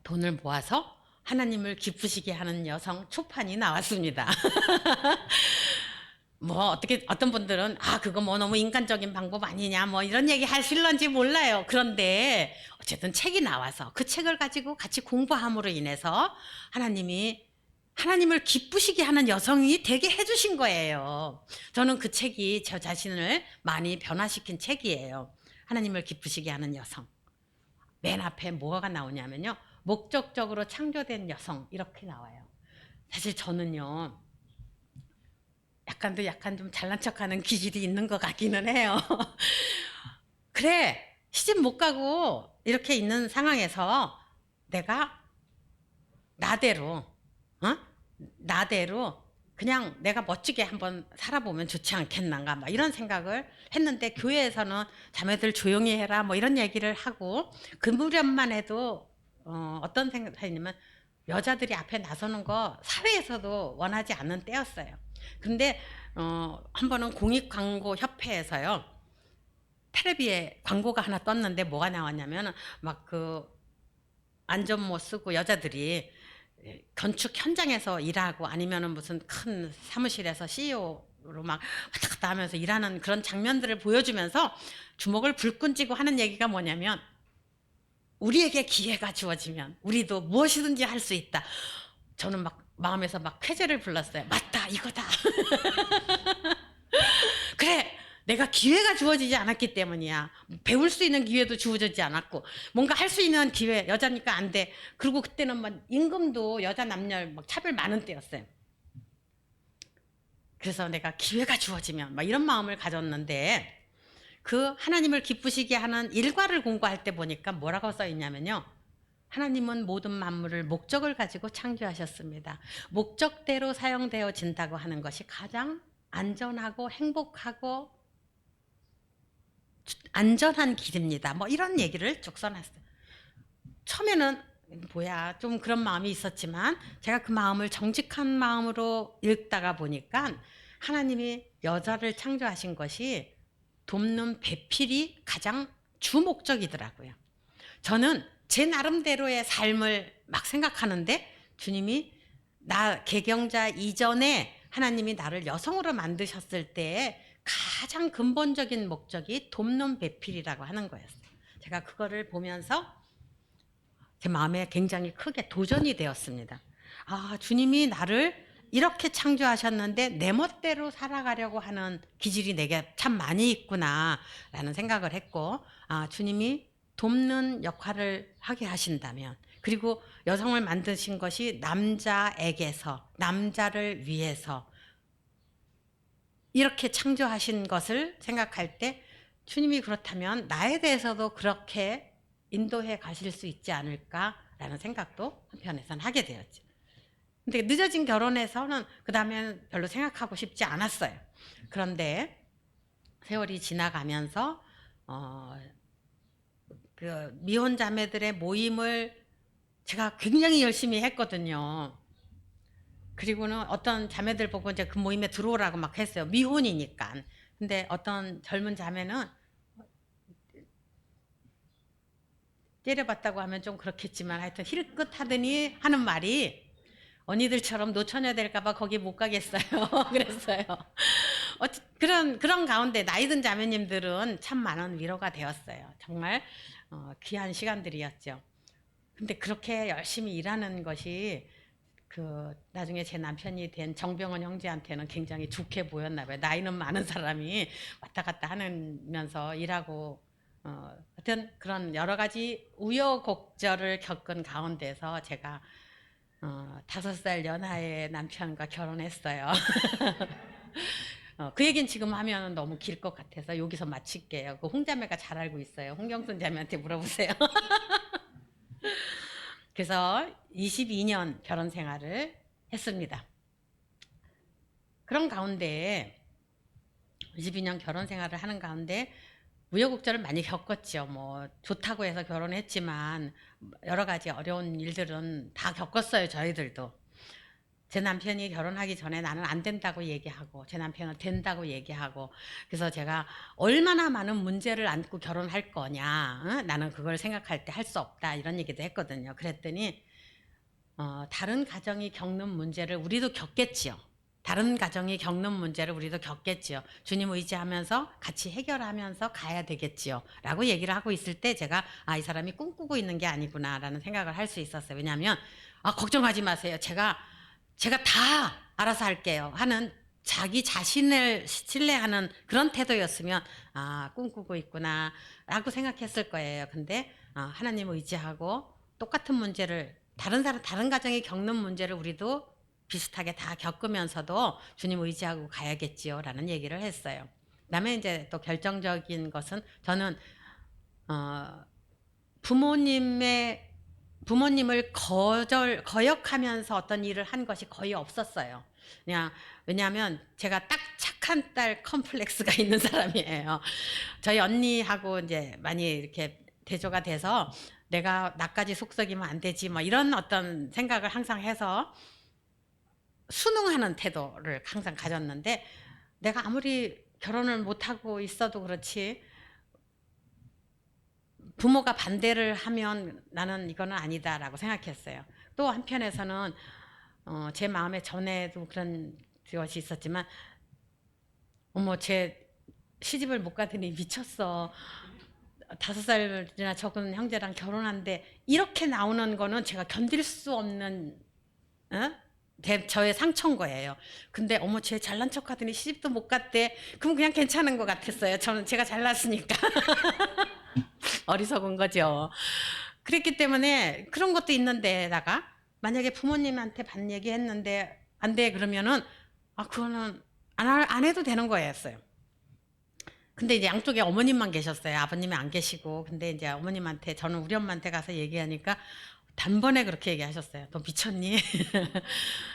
돈을 모아서 하나님을 기쁘시게 하는 여성 초판이 나왔습니다. 뭐 어떻게 어떤 분들은 아 그거 뭐 너무 인간적인 방법 아니냐 뭐 이런 얘기 하실런지 몰라요. 그런데 어쨌든 책이 나와서 그 책을 가지고 같이 공부함으로 인해서 하나님을 기쁘시게 하는 여성이 되게 해주신 거예요. 저는 그 책이 저 자신을 많이 변화시킨 책이에요. 하나님을 기쁘시게 하는 여성. 맨 앞에 뭐가 나오냐면요, 목적적으로 창조된 여성 이렇게 나와요. 사실 저는요 약간 좀 잘난 척하는 기질이 있는 것 같기는 해요. 그래, 시집 못 가고 이렇게 있는 상황에서 내가 나대로 나대로 그냥 내가 멋지게 한번 살아보면 좋지 않겠는가 막 이런 생각을 했는데, 교회에서는 자매들 조용히 해라 뭐 이런 얘기를 하고 그 무렵만 해도 어떤 생각이냐면 여자들이 앞에 나서는 거 사회에서도 원하지 않는 때였어요. 근데 한 번은 공익광고협회에서요 텔레비에 광고가 하나 떴는데 뭐가 나왔냐면 막 그 안전모 쓰고 여자들이 건축 현장에서 일하고 아니면은 무슨 큰 사무실에서 CEO로 막 왔다 갔다 하면서 일하는 그런 장면들을 보여주면서 주먹을 불끈 쥐고 하는 얘기가 뭐냐면, 우리에게 기회가 주어지면 우리도 무엇이든지 할 수 있다. 저는 막 마음에서 막 쾌재를 불렀어요. 맞다, 이거다. 그래, 내가 기회가 주어지지 않았기 때문이야. 배울 수 있는 기회도 주어지지 않았고 뭔가 할 수 있는 기회, 여자니까 안 돼. 그리고 그때는 막 임금도 여자 남녀 막 차별 많은 때였어요. 그래서 내가 기회가 주어지면 막 이런 마음을 가졌는데, 그 하나님을 기쁘시게 하는 일과를 공부할 때 보니까 뭐라고 써 있냐면요, 하나님은 모든 만물을 목적을 가지고 창조하셨습니다. 목적대로 사용되어진다고 하는 것이 가장 안전하고 행복하고 안전한 길입니다. 뭐 이런 얘기를 쭉 써놨어요. 처음에는 뭐야 좀 그런 마음이 있었지만 제가 그 마음을 정직한 마음으로 읽다가 보니까 하나님이 여자를 창조하신 것이 돕는 배필이 가장 주 목적이더라고요. 저는 제 나름대로의 삶을 막 생각하는데 주님이 나 개경자 이전에 하나님이 나를 여성으로 만드셨을 때 가장 근본적인 목적이 돕는 배필이라고 하는 거였어요. 제가 그거를 보면서 제 마음에 굉장히 크게 도전이 되었습니다. 아, 주님이 나를 이렇게 창조하셨는데 내 멋대로 살아가려고 하는 기질이 내게 참 많이 있구나 라는 생각을 했고, 아, 주님이 돕는 역할을 하게 하신다면, 그리고 여성을 만드신 것이 남자에게서 남자를 위해서 이렇게 창조하신 것을 생각할 때 주님이 그렇다면 나에 대해서도 그렇게 인도해 가실 수 있지 않을까라는 생각도 한편에선 하게 되었죠. 근데 늦어진 결혼에서는 그 다음엔 별로 생각하고 싶지 않았어요. 그런데 세월이 지나가면서 그 미혼 자매들의 모임을 제가 굉장히 열심히 했거든요. 그리고는 어떤 자매들 보고 이제 그 모임에 들어오라고 막 했어요. 미혼이니까. 근데 어떤 젊은 자매는 때려봤다고 하면 좀 그렇겠지만 하여튼 힐끗 하더니 하는 말이 언니들처럼 노처녀 될까봐 거기 못 가겠어요. 그랬어요. 그런 가운데 나이 든 자매님들은 참 많은 위로가 되었어요. 정말 귀한 시간들이었죠. 근데 그렇게 열심히 일하는 것이 그 나중에 제 남편이 된 정병원 형제한테는 굉장히 좋게 보였나 봐요. 나이는 많은 사람이 왔다 갔다 하면서 일하고 하여튼 그런 여러 가지 우여곡절을 겪은 가운데서 제가 5살 연하의 남편과 결혼했어요. 그 얘기는 지금 하면 너무 길 것 같아서 여기서 마칠게요. 그 홍자매가 잘 알고 있어요. 홍경순 자매한테 물어보세요. 그래서 22년 결혼 생활을 했습니다. 그런 가운데 22년 결혼 생활을 하는 가운데 우여곡절을 많이 겪었죠. 뭐 좋다고 해서 결혼했지만 여러 가지 어려운 일들은 다 겪었어요. 저희들도. 제 남편이 결혼하기 전에 나는 안 된다고 얘기하고 제 남편은 된다고 얘기하고 그래서 제가 얼마나 많은 문제를 안고 결혼할 거냐, 나는 그걸 생각할 때 할 수 없다 이런 얘기도 했거든요. 그랬더니 다른 가정이 겪는 문제를 우리도 겪겠지요. 다른 가정이 겪는 문제를 우리도 겪겠지요. 주님 의지하면서 같이 해결하면서 가야 되겠지요. 라고 얘기를 하고 있을 때 제가 이 사람이 꿈꾸고 있는 게 아니구나 라는 생각을 할 수 있었어요. 왜냐하면 걱정하지 마세요. 제가 다 알아서 할게요 하는 자기 자신을 신뢰하는 그런 태도였으면 꿈꾸고 있구나 라고 생각했을 거예요. 근데 하나님 의지하고 똑같은 문제를 다른 가정이 겪는 문제를 우리도 비슷하게 다 겪으면서도 주님 의지하고 가야겠지요 라는 얘기를 했어요. 그다음에 이제 또 결정적인 것은 저는 부모님을 거역하면서 어떤 일을 한 것이 거의 없었어요. 그냥 왜냐하면 제가 딱 착한 딸 컴플렉스가 있는 사람이에요. 저희 언니하고 이제 많이 이렇게 대조가 돼서 내가 나까지 속썩이면 안 되지 뭐 이런 어떤 생각을 항상 해서 순응하는 태도를 항상 가졌는데 내가 아무리 결혼을 못하고 있어도 그렇지 부모가 반대를 하면 나는 이거는 아니다라고 생각했어요. 또 한편에서는 제 마음에 전에도 그런 것이 있었지만 어머 쟤 시집을 못 가더니 미쳤어. 5살이나 적은 형제랑 결혼한데 이렇게 나오는 거는 제가 견딜 수 없는 저의 상처인 거예요. 근데 어머 쟤 잘난 척하더니 시집도 못 갔대. 그럼 그냥 괜찮은 것 같았어요. 저는 제가 잘났으니까. 어리석은 거죠. 그랬기 때문에 그런 것도 있는데다가 만약에 부모님한테 반 얘기했는데 안 돼 그러면은 그거는 안 해도 되는 거였어요. 근데 이제 양쪽에 어머님만 계셨어요. 아버님이 안 계시고. 근데 이제 어머님한테 저는 우리 엄마한테 가서 얘기하니까 단번에 그렇게 얘기하셨어요. 너 미쳤니?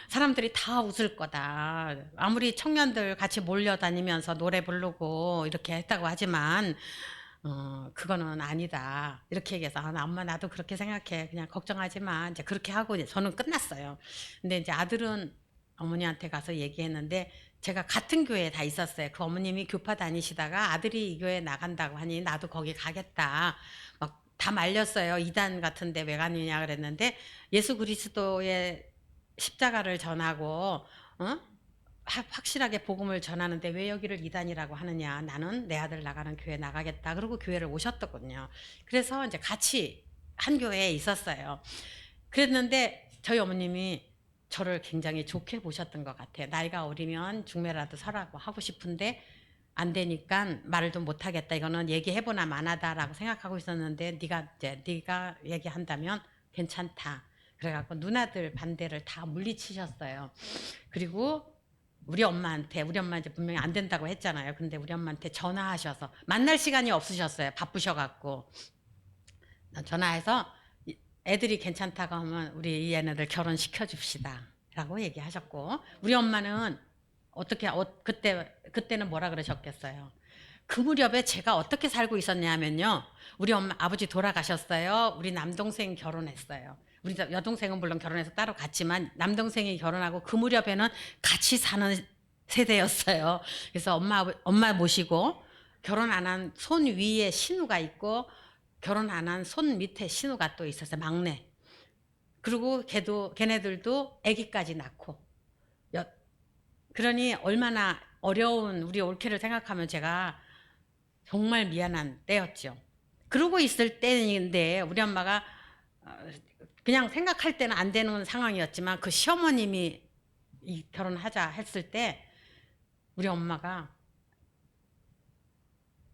사람들이 다 웃을 거다. 아무리 청년들 같이 몰려다니면서 노래 부르고 이렇게 했다고 하지만 그거는 아니다. 이렇게 얘기해서 엄마 나도 그렇게 생각해. 그냥 걱정하지 마. 이제 그렇게 하고 이제 저는 끝났어요. 근데 이제 아들은 어머니한테 가서 얘기했는데 제가 같은 교회에 다 있었어요. 그 어머님이 교파 다니시다가 아들이 이 교회 나간다고 하니 나도 거기 가겠다. 막 다 말렸어요. 이단 같은데 왜 가느냐 그랬는데 예수 그리스도의 십자가를 전하고 확실하게 복음을 전하는데 왜 여기를 이단이라고 하느냐. 나는 내 아들 나가는 교회 나가겠다. 그리고 교회를 오셨더군요. 그래서 이제 같이 한 교회에 있었어요. 그랬는데 저희 어머님이 저를 굉장히 좋게 보셨던 것 같아요. 나이가 어리면 중매라도 서라고 하고 싶은데 안 되니까 말을 좀 못하겠다. 이거는 얘기해보나 마나다라고 생각하고 있었는데 네가 얘기한다면 괜찮다. 그래갖고 누나들 반대를 다 물리치셨어요. 그리고 우리 엄마 이제 분명히 안 된다고 했잖아요. 근데 우리 엄마한테 전화하셔서 만날 시간이 없으셨어요. 바쁘셔갖고. 전화해서 애들이 괜찮다고 하면 우리 이 얘네들 결혼시켜 줍시다 라고 얘기하셨고, 우리 엄마는 어떻게 그때는 뭐라 그러셨겠어요? 그 무렵에 제가 어떻게 살고 있었냐면요, 우리 엄마 아버지 돌아가셨어요. 우리 남동생 결혼했어요. 우리 여동생은 물론 결혼해서 따로 갔지만 남동생이 결혼하고 그 무렵에는 같이 사는 세대였어요. 그래서 엄마 모시고 결혼 안 한 손 위에 신우가 있고 결혼 안 한 손 밑에 신우가 또 있었어요. 막내. 그리고 걔네들도 아기까지 낳고. 그러니 얼마나 어려운 우리 올케를 생각하면 제가 정말 미안한 때였죠. 그러고 있을 때인데 우리 엄마가 그냥 생각할 때는 안 되는 상황이었지만 그 시어머님이 결혼하자 했을 때 우리 엄마가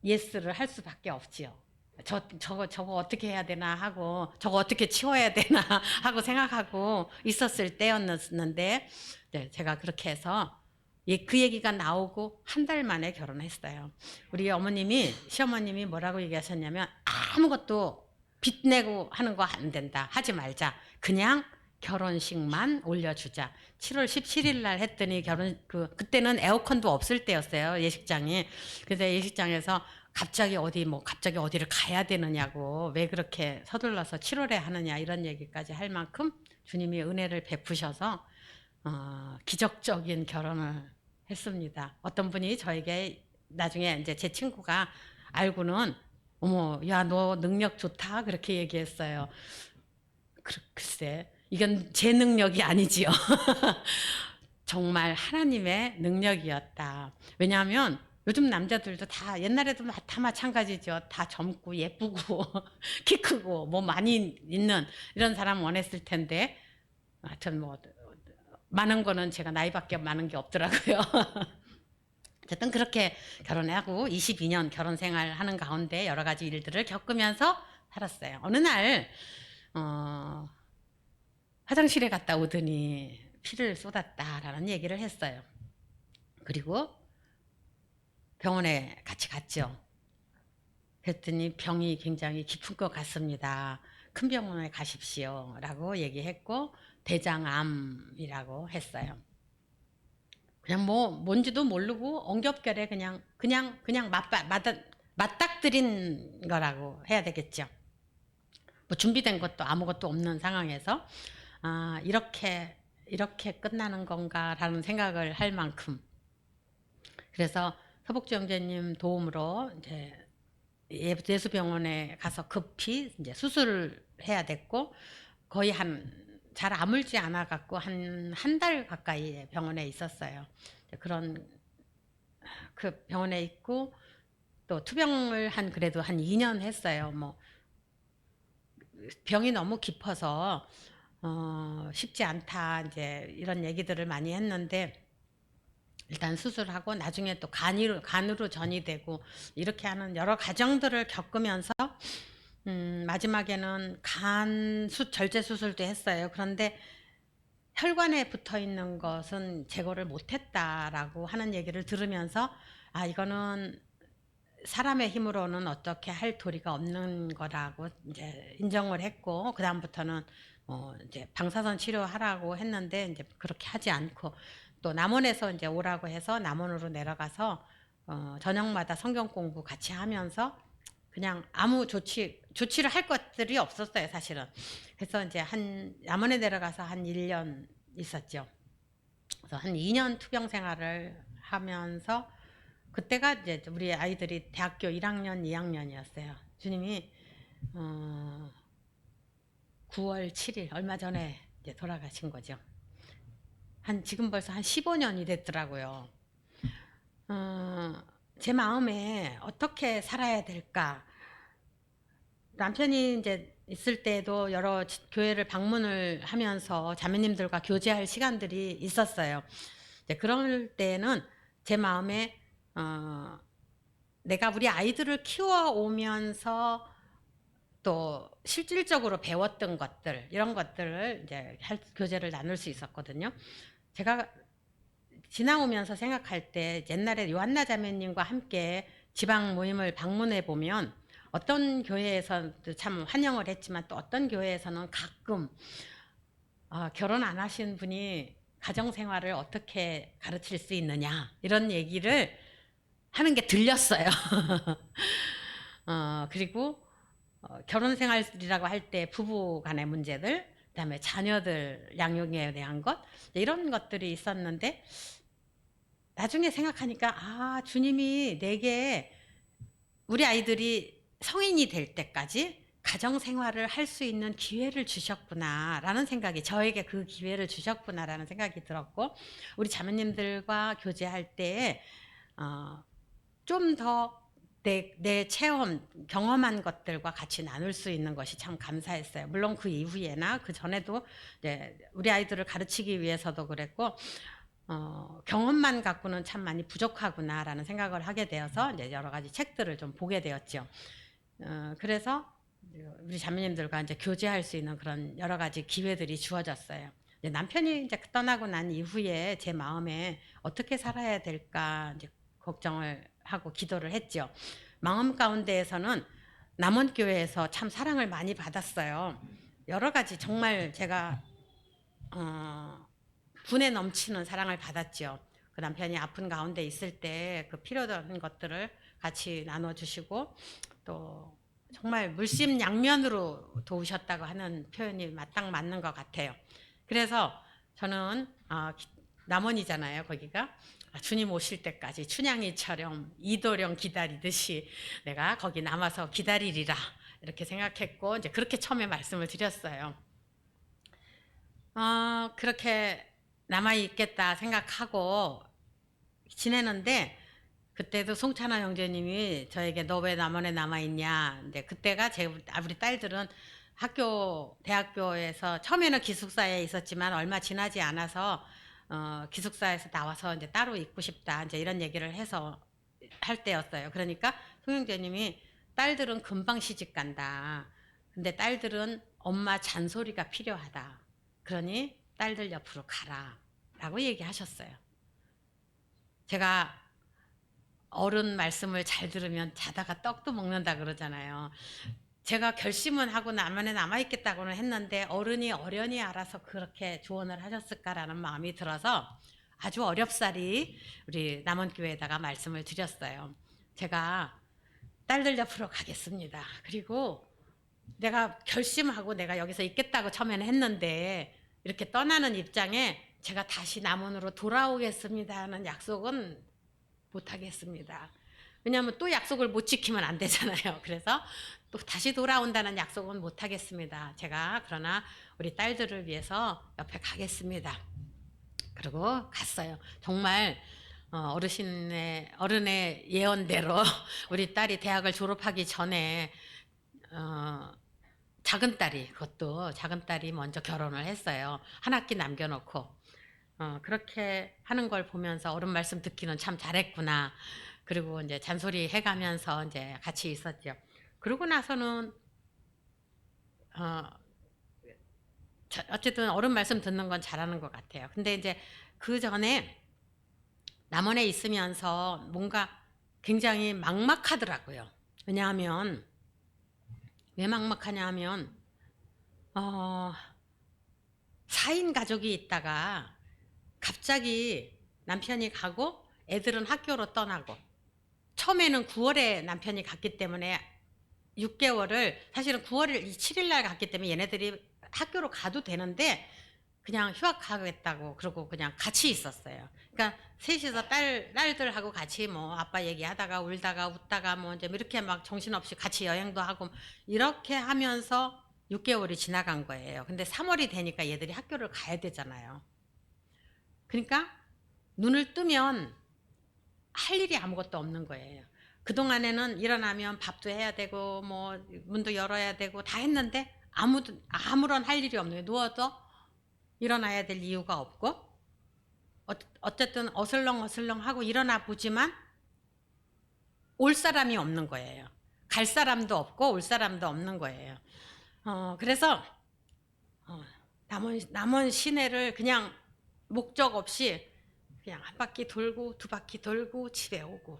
예스를 할 수밖에 없지요. 저거 어떻게 해야 되나 하고 저거 어떻게 치워야 되나 하고 생각하고 있었을 때였는데, 네, 제가 그렇게 해서 그 얘기가 나오고 한 달 만에 결혼했어요. 우리 시어머님이 뭐라고 얘기하셨냐면, 아무것도 빚내고 하는 거 안 된다, 하지 말자, 그냥 결혼식만 올려주자. 7월 17일 날 했더니 그때는 에어컨도 없을 때였어요, 예식장이. 그래서 예식장에서 갑자기 어디를 가야 되느냐고, 왜 그렇게 서둘러서 7월에 하느냐, 이런 얘기까지 할 만큼 주님이 은혜를 베푸셔서 기적적인 결혼을 했습니다. 어떤 분이 저에게 나중에 이제 제 친구가 알고는, 어머, 야, 너 능력 좋다, 그렇게 얘기했어요. 글쎄, 이건 제 능력이 아니지요. 정말 하나님의 능력이었다. 왜냐하면 요즘 남자들도 다 옛날에도 다 마찬가지죠. 다 젊고 예쁘고 키 크고 뭐 많이 있는 이런 사람 원했을 텐데, 하여튼 뭐 많은 거는 제가 나이밖에 많은 게 없더라고요. 어쨌든 그렇게 결혼하고 22년 결혼 생활하는 가운데 여러 가지 일들을 겪으면서 살았어요. 어느 날 화장실에 갔다 오더니 피를 쏟았다라는 얘기를 했어요. 그리고 병원에 같이 갔죠. 그랬더니 병이 굉장히 깊은 것 같습니다. 큰 병원에 가십시오 라고 얘기했고, 대장암이라고 했어요. 그냥 뭐 뭔지도 모르고 엉겹결에 그냥 맞닥뜨린 거라고 해야 되겠죠. 뭐 준비된 것도 아무것도 없는 상황에서 이렇게 끝나는 건가라는 생각을 할 만큼. 그래서 서복주 형제님 도움으로 이제 예수병원에 가서 급히 이제 수술을 해야 됐고, 거의 잘 아물지 않아 갖고 한 달 가까이 병원에 있었어요. 그런 그 병원에 있고, 또 투병을 그래도 한 2년 했어요. 뭐 병이 너무 깊어서 쉽지 않다, 이제 이런 얘기들을 많이 했는데, 일단 수술하고 나중에 또 간으로 전이 되고 이렇게 하는 여러 과정들을 겪으면서 마지막에는 절제 수술도 했어요. 그런데 혈관에 붙어 있는 것은 제거를 못했다라고 하는 얘기를 들으면서, 이거는 사람의 힘으로는 어떻게 할 도리가 없는 거라고 이제 인정을 했고, 그 다음부터는 이제 방사선 치료하라고 했는데, 이제 그렇게 하지 않고 또 남원에서 이제 오라고 해서 남원으로 내려가서 저녁마다 성경 공부 같이 하면서 그냥 아무 조치를 할 것들이 없었어요, 사실은. 그래서 이제 남원에 내려가서 한 1년 있었죠. 그래서 한 2년 투병 생활을 하면서, 그때가 이제 우리 아이들이 대학교 1학년, 2학년이었어요. 주님이 9월 7일 얼마 전에 이제 돌아가신 거죠. 지금 벌써 한 15년이 됐더라고요. 제 마음에 어떻게 살아야 될까? 남편이 이제 있을 때도 여러 교회를 방문을 하면서 자매님들과 교제할 시간들이 있었어요. 이제 그럴 때는 제 마음에 내가 우리 아이들을 키워오면서 또 실질적으로 배웠던 것들, 이런 것들을 이제 교제를 나눌 수 있었거든요. 제가 지나오면서 생각할 때 옛날에 요한나 자매님과 함께 지방 모임을 방문해 보면 어떤 교회에서도 참 환영을 했지만 또 어떤 교회에서는 가끔 결혼 안 하신 분이 가정생활을 어떻게 가르칠 수 있느냐 이런 얘기를 하는 게 들렸어요. 그리고 결혼 생활이라고 할 때 부부 간의 문제들, 그다음에 자녀들 양육에 대한 것, 이런 것들이 있었는데 나중에 생각하니까 주님이 내게 우리 아이들이 성인이 될 때까지 가정 생활을 할 수 있는 기회를 주셨구나라는 생각이, 저에게 그 기회를 주셨구나라는 생각이 들었고, 우리 자매님들과 교제할 때 좀 더 내 체험, 경험한 것들과 같이 나눌 수 있는 것이 참 감사했어요. 물론 그 이후에나 그 전에도 이제 우리 아이들을 가르치기 위해서도 그랬고, 경험만 갖고는 참 많이 부족하구나라는 생각을 하게 되어서 이제 여러 가지 책들을 좀 보게 되었죠. 그래서 우리 자매님들과 이제 교제할 수 있는 그런 여러 가지 기회들이 주어졌어요. 이제 남편이 이제 떠나고 난 이후에 제 마음에 어떻게 살아야 될까 이제 걱정을 하고 기도를 했죠. 마음 가운데에서는 남원교회에서 참 사랑을 많이 받았어요. 여러 가지 정말 제가 분에 넘치는 사랑을 받았죠. 그 남편이 아픈 가운데 있을 때 그 필요한 것들을 같이 나눠주시고 또 정말 물심양면으로 도우셨다고 하는 표현이 딱 맞는 것 같아요. 그래서 저는 남원이잖아요, 거기가. 주님 오실 때까지 춘향이처럼 이도령 기다리듯이 내가 거기 남아서 기다리리라 이렇게 생각했고 이제 그렇게 처음에 말씀을 드렸어요. 그렇게 남아있겠다 생각하고 지내는데 그때도 송찬아 형제님이 저에게 너 왜 남원에 남아있냐. 근데 그때가 우리 딸들은 대학교에서 처음에는 기숙사에 있었지만 얼마 지나지 않아서 기숙사에서 나와서 이제 따로 있고 싶다. 이제 이런 얘기를 해서 할 때였어요. 그러니까 송 형제님이 딸들은 금방 시집 간다. 근데 딸들은 엄마 잔소리가 필요하다. 그러니 딸들 옆으로 가라. 라고 얘기하셨어요. 제가 어른 말씀을 잘 들으면 자다가 떡도 먹는다 그러잖아요. 제가 결심은 하고 남원에 남아있겠다고는 했는데 어른이 어련히 알아서 그렇게 조언을 하셨을까라는 마음이 들어서 아주 어렵사리 우리 남원교회에다가 말씀을 드렸어요. 제가 딸들 옆으로 가겠습니다. 그리고 내가 결심하고 내가 여기서 있겠다고 처음에는 했는데 이렇게 떠나는 입장에 제가 다시 남원으로 돌아오겠습니다 하는 약속은 못 하겠습니다. 왜냐하면 또 약속을 못 지키면 안 되잖아요. 그래서 또 다시 돌아온다는 약속은 못 하겠습니다. 제가 그러나 우리 딸들을 위해서 옆에 가겠습니다. 그리고 갔어요. 정말 어른의 예언대로 우리 딸이 대학을 졸업하기 전에 그것도 작은 딸이 먼저 결혼을 했어요. 한 학기 남겨놓고. 그렇게 하는 걸 보면서 어른 말씀 듣기는 참 잘했구나. 그리고 이제 잔소리 해가면서 이제 같이 있었죠. 그러고 나서는, 어쨌든 어른 말씀 듣는 건 잘하는 것 같아요. 근데 이제 그 전에 남원에 있으면서 뭔가 굉장히 막막하더라고요. 왜냐하면, 왜 막막하냐 하면, 어, 4인 가족이 있다가 갑자기 남편이 가고 애들은 학교로 떠나고 처음에는 9월에 남편이 갔기 때문에 6개월을 사실은 9월 7일 날 갔기 때문에 얘네들이 학교로 가도 되는데 그냥 휴학하겠다고 그러고 그냥 같이 있었어요. 그러니까 셋이서 딸들하고 같이 뭐 아빠 얘기하다가 울다가 웃다가 뭐 이제 이렇게 막 정신없이 같이 여행도 하고 이렇게 하면서 6개월이 지나간 거예요. 근데 3월이 되니까 얘들이 학교를 가야 되잖아요. 그러니까 눈을 뜨면 할 일이 아무것도 없는 거예요. 그동안에는 일어나면 밥도 해야 되고 뭐 문도 열어야 되고 다 했는데 아무런 할 일이 없는 거예요. 누워도 일어나야 될 이유가 없고 어쨌든 어슬렁어슬렁 하고 일어나 보지만 올 사람이 없는 거예요. 갈 사람도 없고 올 사람도 없는 거예요. 그래서 남원 시내를 그냥 목적 없이 그냥 한 바퀴 돌고 두 바퀴 돌고 집에 오고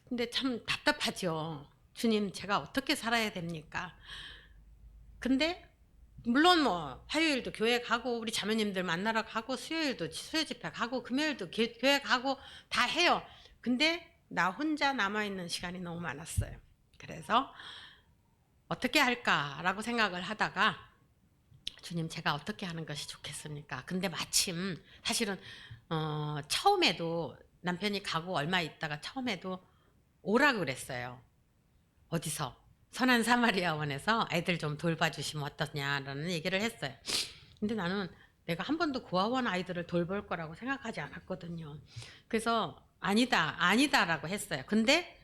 근데 참 답답하죠. 주님, 제가 어떻게 살아야 됩니까? 근데 물론 뭐 화요일도 교회 가고 우리 자매님들 만나러 가고 수요일도 수요 집회 가고 금요일도 교회 가고 다 해요. 근데 나 혼자 남아있는 시간이 너무 많았어요. 그래서 어떻게 할까라고 생각을 하다가 주님, 제가 어떻게 하는 것이 좋겠습니까? 근데 마침 사실은 처음에도 남편이 가고 얼마 있다가 처음에도 오라 그랬어요. 어디서? 선한 사마리아원에서 애들 좀 돌봐주시면 어떠냐라는 얘기를 했어요. 근데 나는 내가 한 번도 고아원 아이들을 돌볼 거라고 생각하지 않았거든요. 그래서 아니다라고 했어요. 근데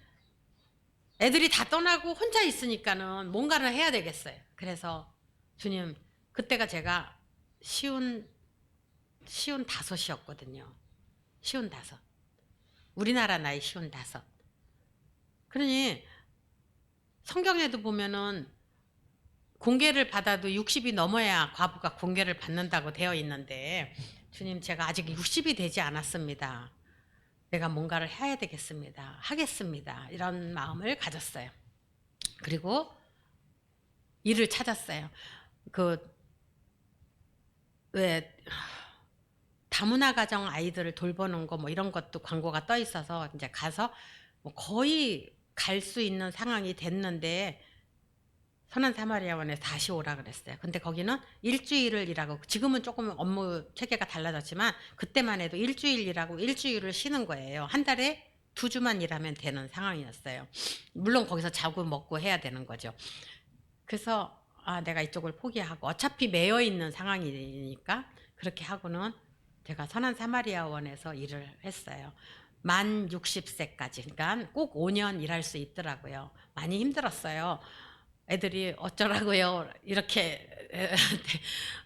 애들이 다 떠나고 혼자 있으니까는 뭔가를 해야 되겠어요. 그래서 주님, 그때가 제가 쉬운 다섯이었거든요. 쉬운 다섯. 우리나라 나이 쉬운 다섯. 그러니 성경에도 보면은 공개를 받아도 60이 넘어야 과부가 공개를 받는다고 되어 있는데, 주님, 제가 아직 60이 되지 않았습니다. 내가 뭔가를 해야 되겠습니다. 하겠습니다. 이런 마음을 가졌어요. 그리고 일을 찾았어요. 왜 다문화 가정 아이들을 돌보는 거 뭐 이런 것도 광고가 떠 있어서 이제 가서 뭐 거의 갈 수 있는 상황이 됐는데 선한 사마리아원에 다시 오라 그랬어요. 근데 거기는 일주일을 일하고, 지금은 조금 업무 체계가 달라졌지만 그때만 해도 일주일 일하고 일주일을 쉬는 거예요. 한 달에 2주만 일하면 되는 상황이었어요. 물론 거기서 자고 먹고 해야 되는 거죠. 그래서 내가 이쪽을 포기하고 어차피 매여 있는 상황이니까 그렇게 하고는 제가 선한 사마리아원에서 일을 했어요. 만 60세까지. 그러니까 꼭 5년 일할 수 있더라고요. 많이 힘들었어요. 애들이 어쩌라고요 이렇게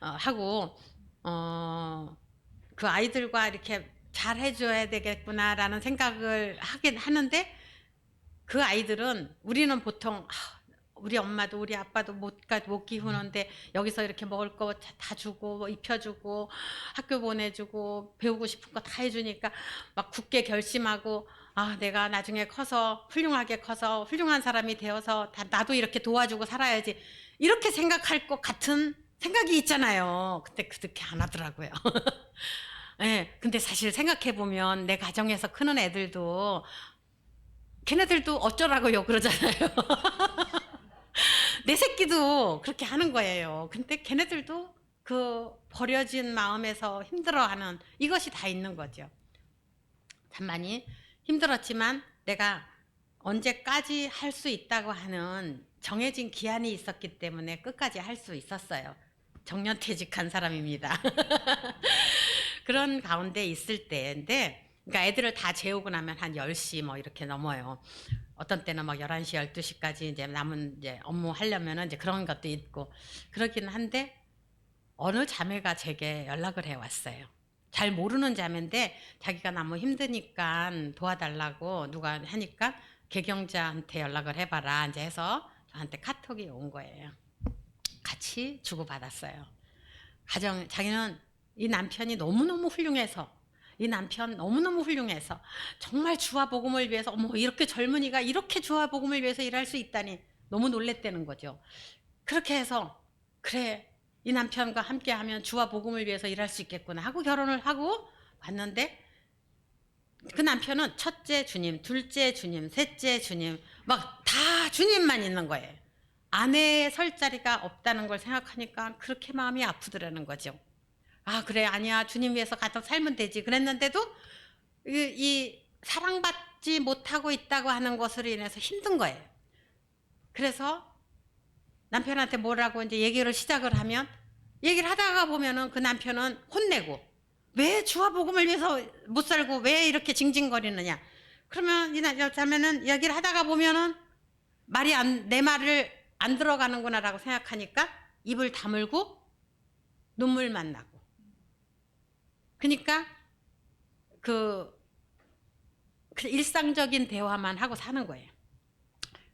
하고 그 아이들과 이렇게 잘 해줘야 되겠구나라는 생각을 하긴 하는데, 그 아이들은 우리는 보통 우리 엄마도 우리 아빠도 못 키우는데 여기서 이렇게 먹을 거 다 주고 뭐 입혀주고 학교 보내주고 배우고 싶은 거 다 해주니까 막 굳게 결심하고, 내가 나중에 커서 훌륭하게 커서 훌륭한 사람이 되어서 나도 이렇게 도와주고 살아야지, 이렇게 생각할 것 같은 생각이 있잖아요. 근데 그렇게 안 하더라고요. 네, 근데 사실 생각해보면 내 가정에서 크는 애들도 걔네들도 어쩌라고요 그러잖아요. 내 새끼도 그렇게 하는 거예요. 근데 걔네들도 그 버려진 마음에서 힘들어하는 이것이 다 있는 거죠. 참 많이 힘들었지만 내가 언제까지 할 수 있다고 하는 정해진 기한이 있었기 때문에 끝까지 할 수 있었어요. 정년퇴직한 사람입니다. 그런 가운데 있을 때인데, 그러니까 애들을 다 재우고 나면 한 10시 뭐 이렇게 넘어요. 어떤 때는 막 11시, 12시까지 이제 남은 이제 업무 하려면은 이제 그런 것도 있고 그러긴 한데, 어느 자매가 제게 연락을 해 왔어요. 잘 모르는 자매인데 자기가 너무 힘드니까 도와달라고 누가 하니까 개경자한테 연락을 해봐라 이제 해서 저한테 카톡이 온 거예요. 같이 주고받았어요. 자기는 이 남편이 너무너무 훌륭해서, 이 남편 너무너무 훌륭해서 정말 주와 복음을 위해서, 어머, 이렇게 젊은이가 이렇게 주와 복음을 위해서 일할 수 있다니 너무 놀랬다는 거죠. 그렇게 해서 그래, 이 남편과 함께 하면 주와 복음을 위해서 일할 수 있겠구나 하고 결혼을 하고 왔는데, 그 남편은 첫째 주님, 둘째 주님, 셋째 주님, 막 다 주님만 있는 거예요. 아내의 설 자리가 없다는 걸 생각하니까 그렇게 마음이 아프더라는 거죠. 그래, 아니야, 주님 위해서 가서 살면 되지 그랬는데도 이 사랑받지 못하고 있다고 하는 것으로 인해서 힘든 거예요. 그래서 남편한테 뭐라고 이제 얘기를 시작을 하면, 얘기를 하다가 보면은 그 남편은 혼내고, 왜 주와 복음을 위해서 못 살고 왜 이렇게 징징거리느냐. 그러면 이 남자면은 얘기를 하다가 보면은 내 말을 안 들어가는구나라고 생각하니까 입을 다물고 눈물만 나고. 그러니까 그 일상적인 대화만 하고 사는 거예요.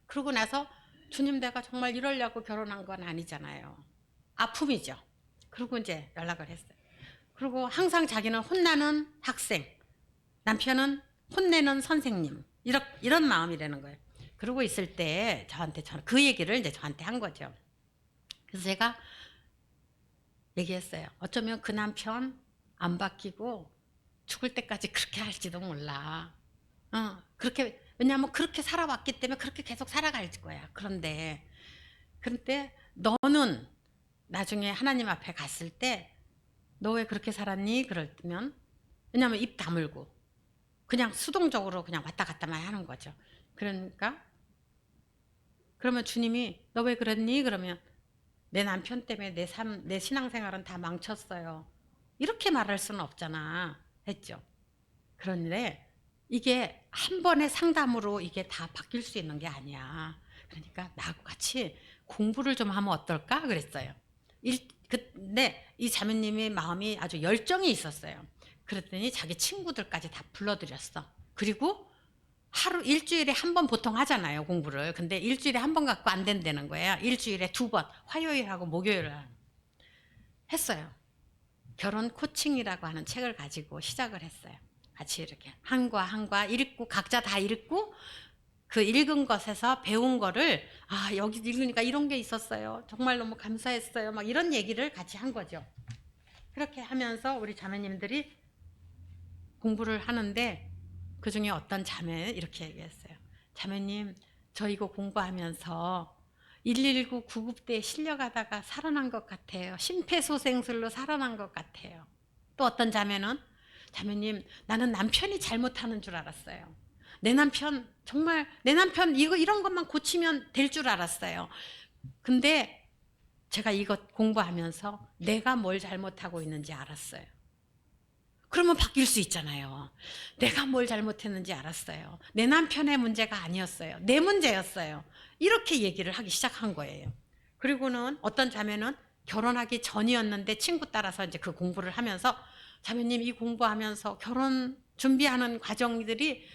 그러고 나서 주님, 내가 정말 이러려고 결혼한 건 아니잖아요. 아픔이죠. 그리고 이제 연락을 했어요. 그리고 항상 자기는 혼나는 학생, 남편은 혼내는 선생님. 이런 마음이라는 거예요. 그러고 있을 때 저는 그 얘기를 이제 저한테 한 거죠. 그래서 제가 얘기했어요. 어쩌면 그 남편 안 바뀌고 죽을 때까지 그렇게 할지도 몰라. 그렇게, 왜냐하면 그렇게 살아왔기 때문에 그렇게 계속 살아갈 거야. 그런데 너는 나중에 하나님 앞에 갔을 때 너 왜 그렇게 살았니? 그러면, 왜냐하면 입 다물고 그냥 수동적으로 그냥 왔다 갔다만 하는 거죠. 그러니까 그러면 주님이 너 왜 그랬니? 그러면 내 남편 때문에 내 신앙생활은 다 망쳤어요. 이렇게 말할 수는 없잖아. 했죠. 그런데 이게 한 번의 상담으로 이게 다 바뀔 수 있는 게 아니야. 그러니까 나하고 같이 공부를 좀 하면 어떨까? 그랬어요. 근데 이 자매님의 마음이 아주 열정이 있었어요. 그랬더니 자기 친구들까지 다 불러들였어. 그리고 일주일에 한 번 보통 하잖아요, 공부를. 근데 일주일에 한 번 갖고 안 된다는 거예요. 일주일에 2번, 화요일하고 목요일을 했어요. 결혼 코칭이라고 하는 책을 가지고 시작을 했어요. 같이 이렇게 한과 읽고 각자 다 읽고 그 읽은 것에서 배운 거를 여기 읽으니까 이런 게 있었어요. 정말 너무 감사했어요. 막 이런 얘기를 같이 한 거죠. 그렇게 하면서 우리 자매님들이 공부를 하는데 그중에 어떤 자매 이렇게 얘기했어요. 자매님, 저 이거 공부하면서 119 구급대에 실려가다가 살아난 것 같아요. 심폐소생술로 살아난 것 같아요. 또 어떤 자매는 자매님, 나는 남편이 잘못하는 줄 알았어요. 정말 내 남편 이런 것만 고치면 될 줄 알았어요. 근데 제가 이것 공부하면서 내가 뭘 잘못하고 있는지 알았어요. 그러면 바뀔 수 있잖아요. 내가 뭘 잘못했는지 알았어요. 내 남편의 문제가 아니었어요. 내 문제였어요. 이렇게 얘기를 하기 시작한 거예요. 그리고는 어떤 자매는 결혼하기 전이었는데 친구 따라서 이제 그 공부를 하면서 자매님 이 공부하면서 결혼 준비하는 과정들이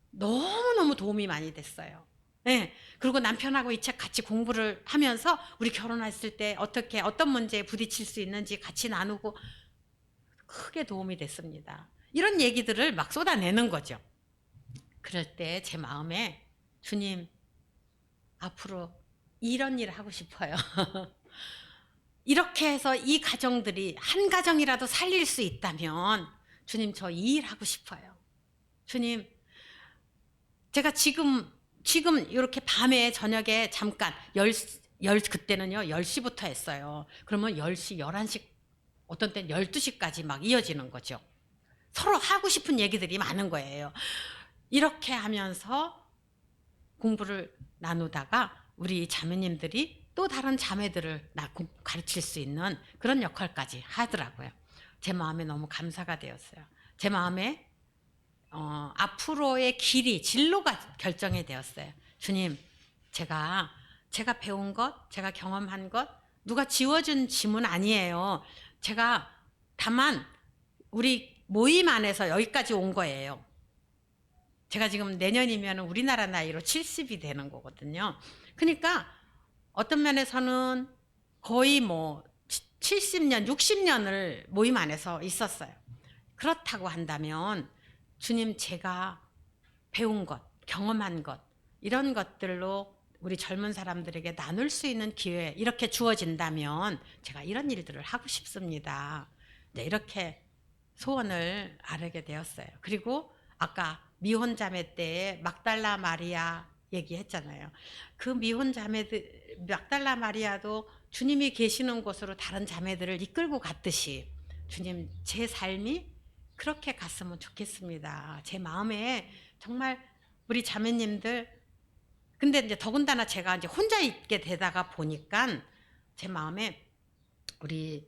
너무너무 도움이 많이 됐어요. 네. 그리고 남편하고 이 책 같이 공부를 하면서 우리 결혼했을 때 어떤 문제에 부딪힐 수 있는지 같이 나누고 크게 도움이 됐습니다. 이런 얘기들을 막 쏟아내는 거죠. 그럴 때 제 마음에 주님, 앞으로 이런 일을 하고 싶어요. 이렇게 해서 이 가정들이 한 가정이라도 살릴 수 있다면 주님 저 이 일 하고 싶어요. 주님, 제가 지금 이렇게 밤에 저녁에 잠깐 그때는요 10시부터 했어요. 그러면 10시, 11시, 어떤 때는 12시까지 막 이어지는 거죠. 서로 하고 싶은 얘기들이 많은 거예요. 이렇게 하면서 공부를 나누다가 우리 자매님들이 또 다른 자매들을 가르칠 수 있는 그런 역할까지 하더라고요. 제 마음에 너무 감사가 되었어요. 제 마음에 앞으로의 진로가 결정이 되었어요. 주님, 제가 배운 것, 제가 경험한 것, 누가 지워준 짐은 아니에요. 제가 다만 우리 모임 안에서 여기까지 온 거예요. 제가 지금 내년이면 우리나라 나이로 70이 되는 거거든요. 그러니까 어떤 면에서는 거의 70년, 60년을 모임 안에서 있었어요. 그렇다고 한다면 주님, 제가 배운 것, 경험한 것, 이런 것들로 우리 젊은 사람들에게 나눌 수 있는 기회 이렇게 주어진다면 제가 이런 일들을 하고 싶습니다. 네, 이렇게 소원을 아뢰게 되었어요. 그리고 아까 미혼 자매 때 막달라 마리아 얘기했잖아요. 그 미혼 자매들, 막달라 마리아도 주님이 계시는 곳으로 다른 자매들을 이끌고 갔듯이 주님, 제 삶이 그렇게 갔으면 좋겠습니다. 제 마음에 정말 우리 자매님들, 근데 이제 더군다나 제가 이제 혼자 있게 되다가 보니까 제 마음에 우리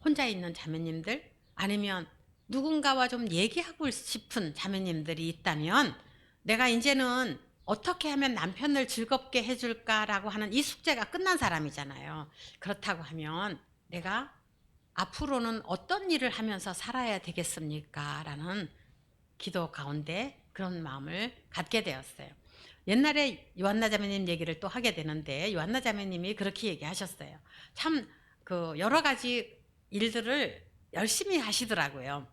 혼자 있는 자매님들 아니면 누군가와 좀 얘기하고 싶은 자매님들이 있다면 내가 이제는 어떻게 하면 남편을 즐겁게 해줄까라고 하는 이 숙제가 끝난 사람이잖아요. 그렇다고 하면 내가 앞으로는 어떤 일을 하면서 살아야 되겠습니까? 라는 기도 가운데 그런 마음을 갖게 되었어요. 옛날에 요한나 자매님 얘기를 또 하게 되는데 요한나 자매님이 그렇게 얘기하셨어요. 참 그 여러 가지 일들을 열심히 하시더라고요.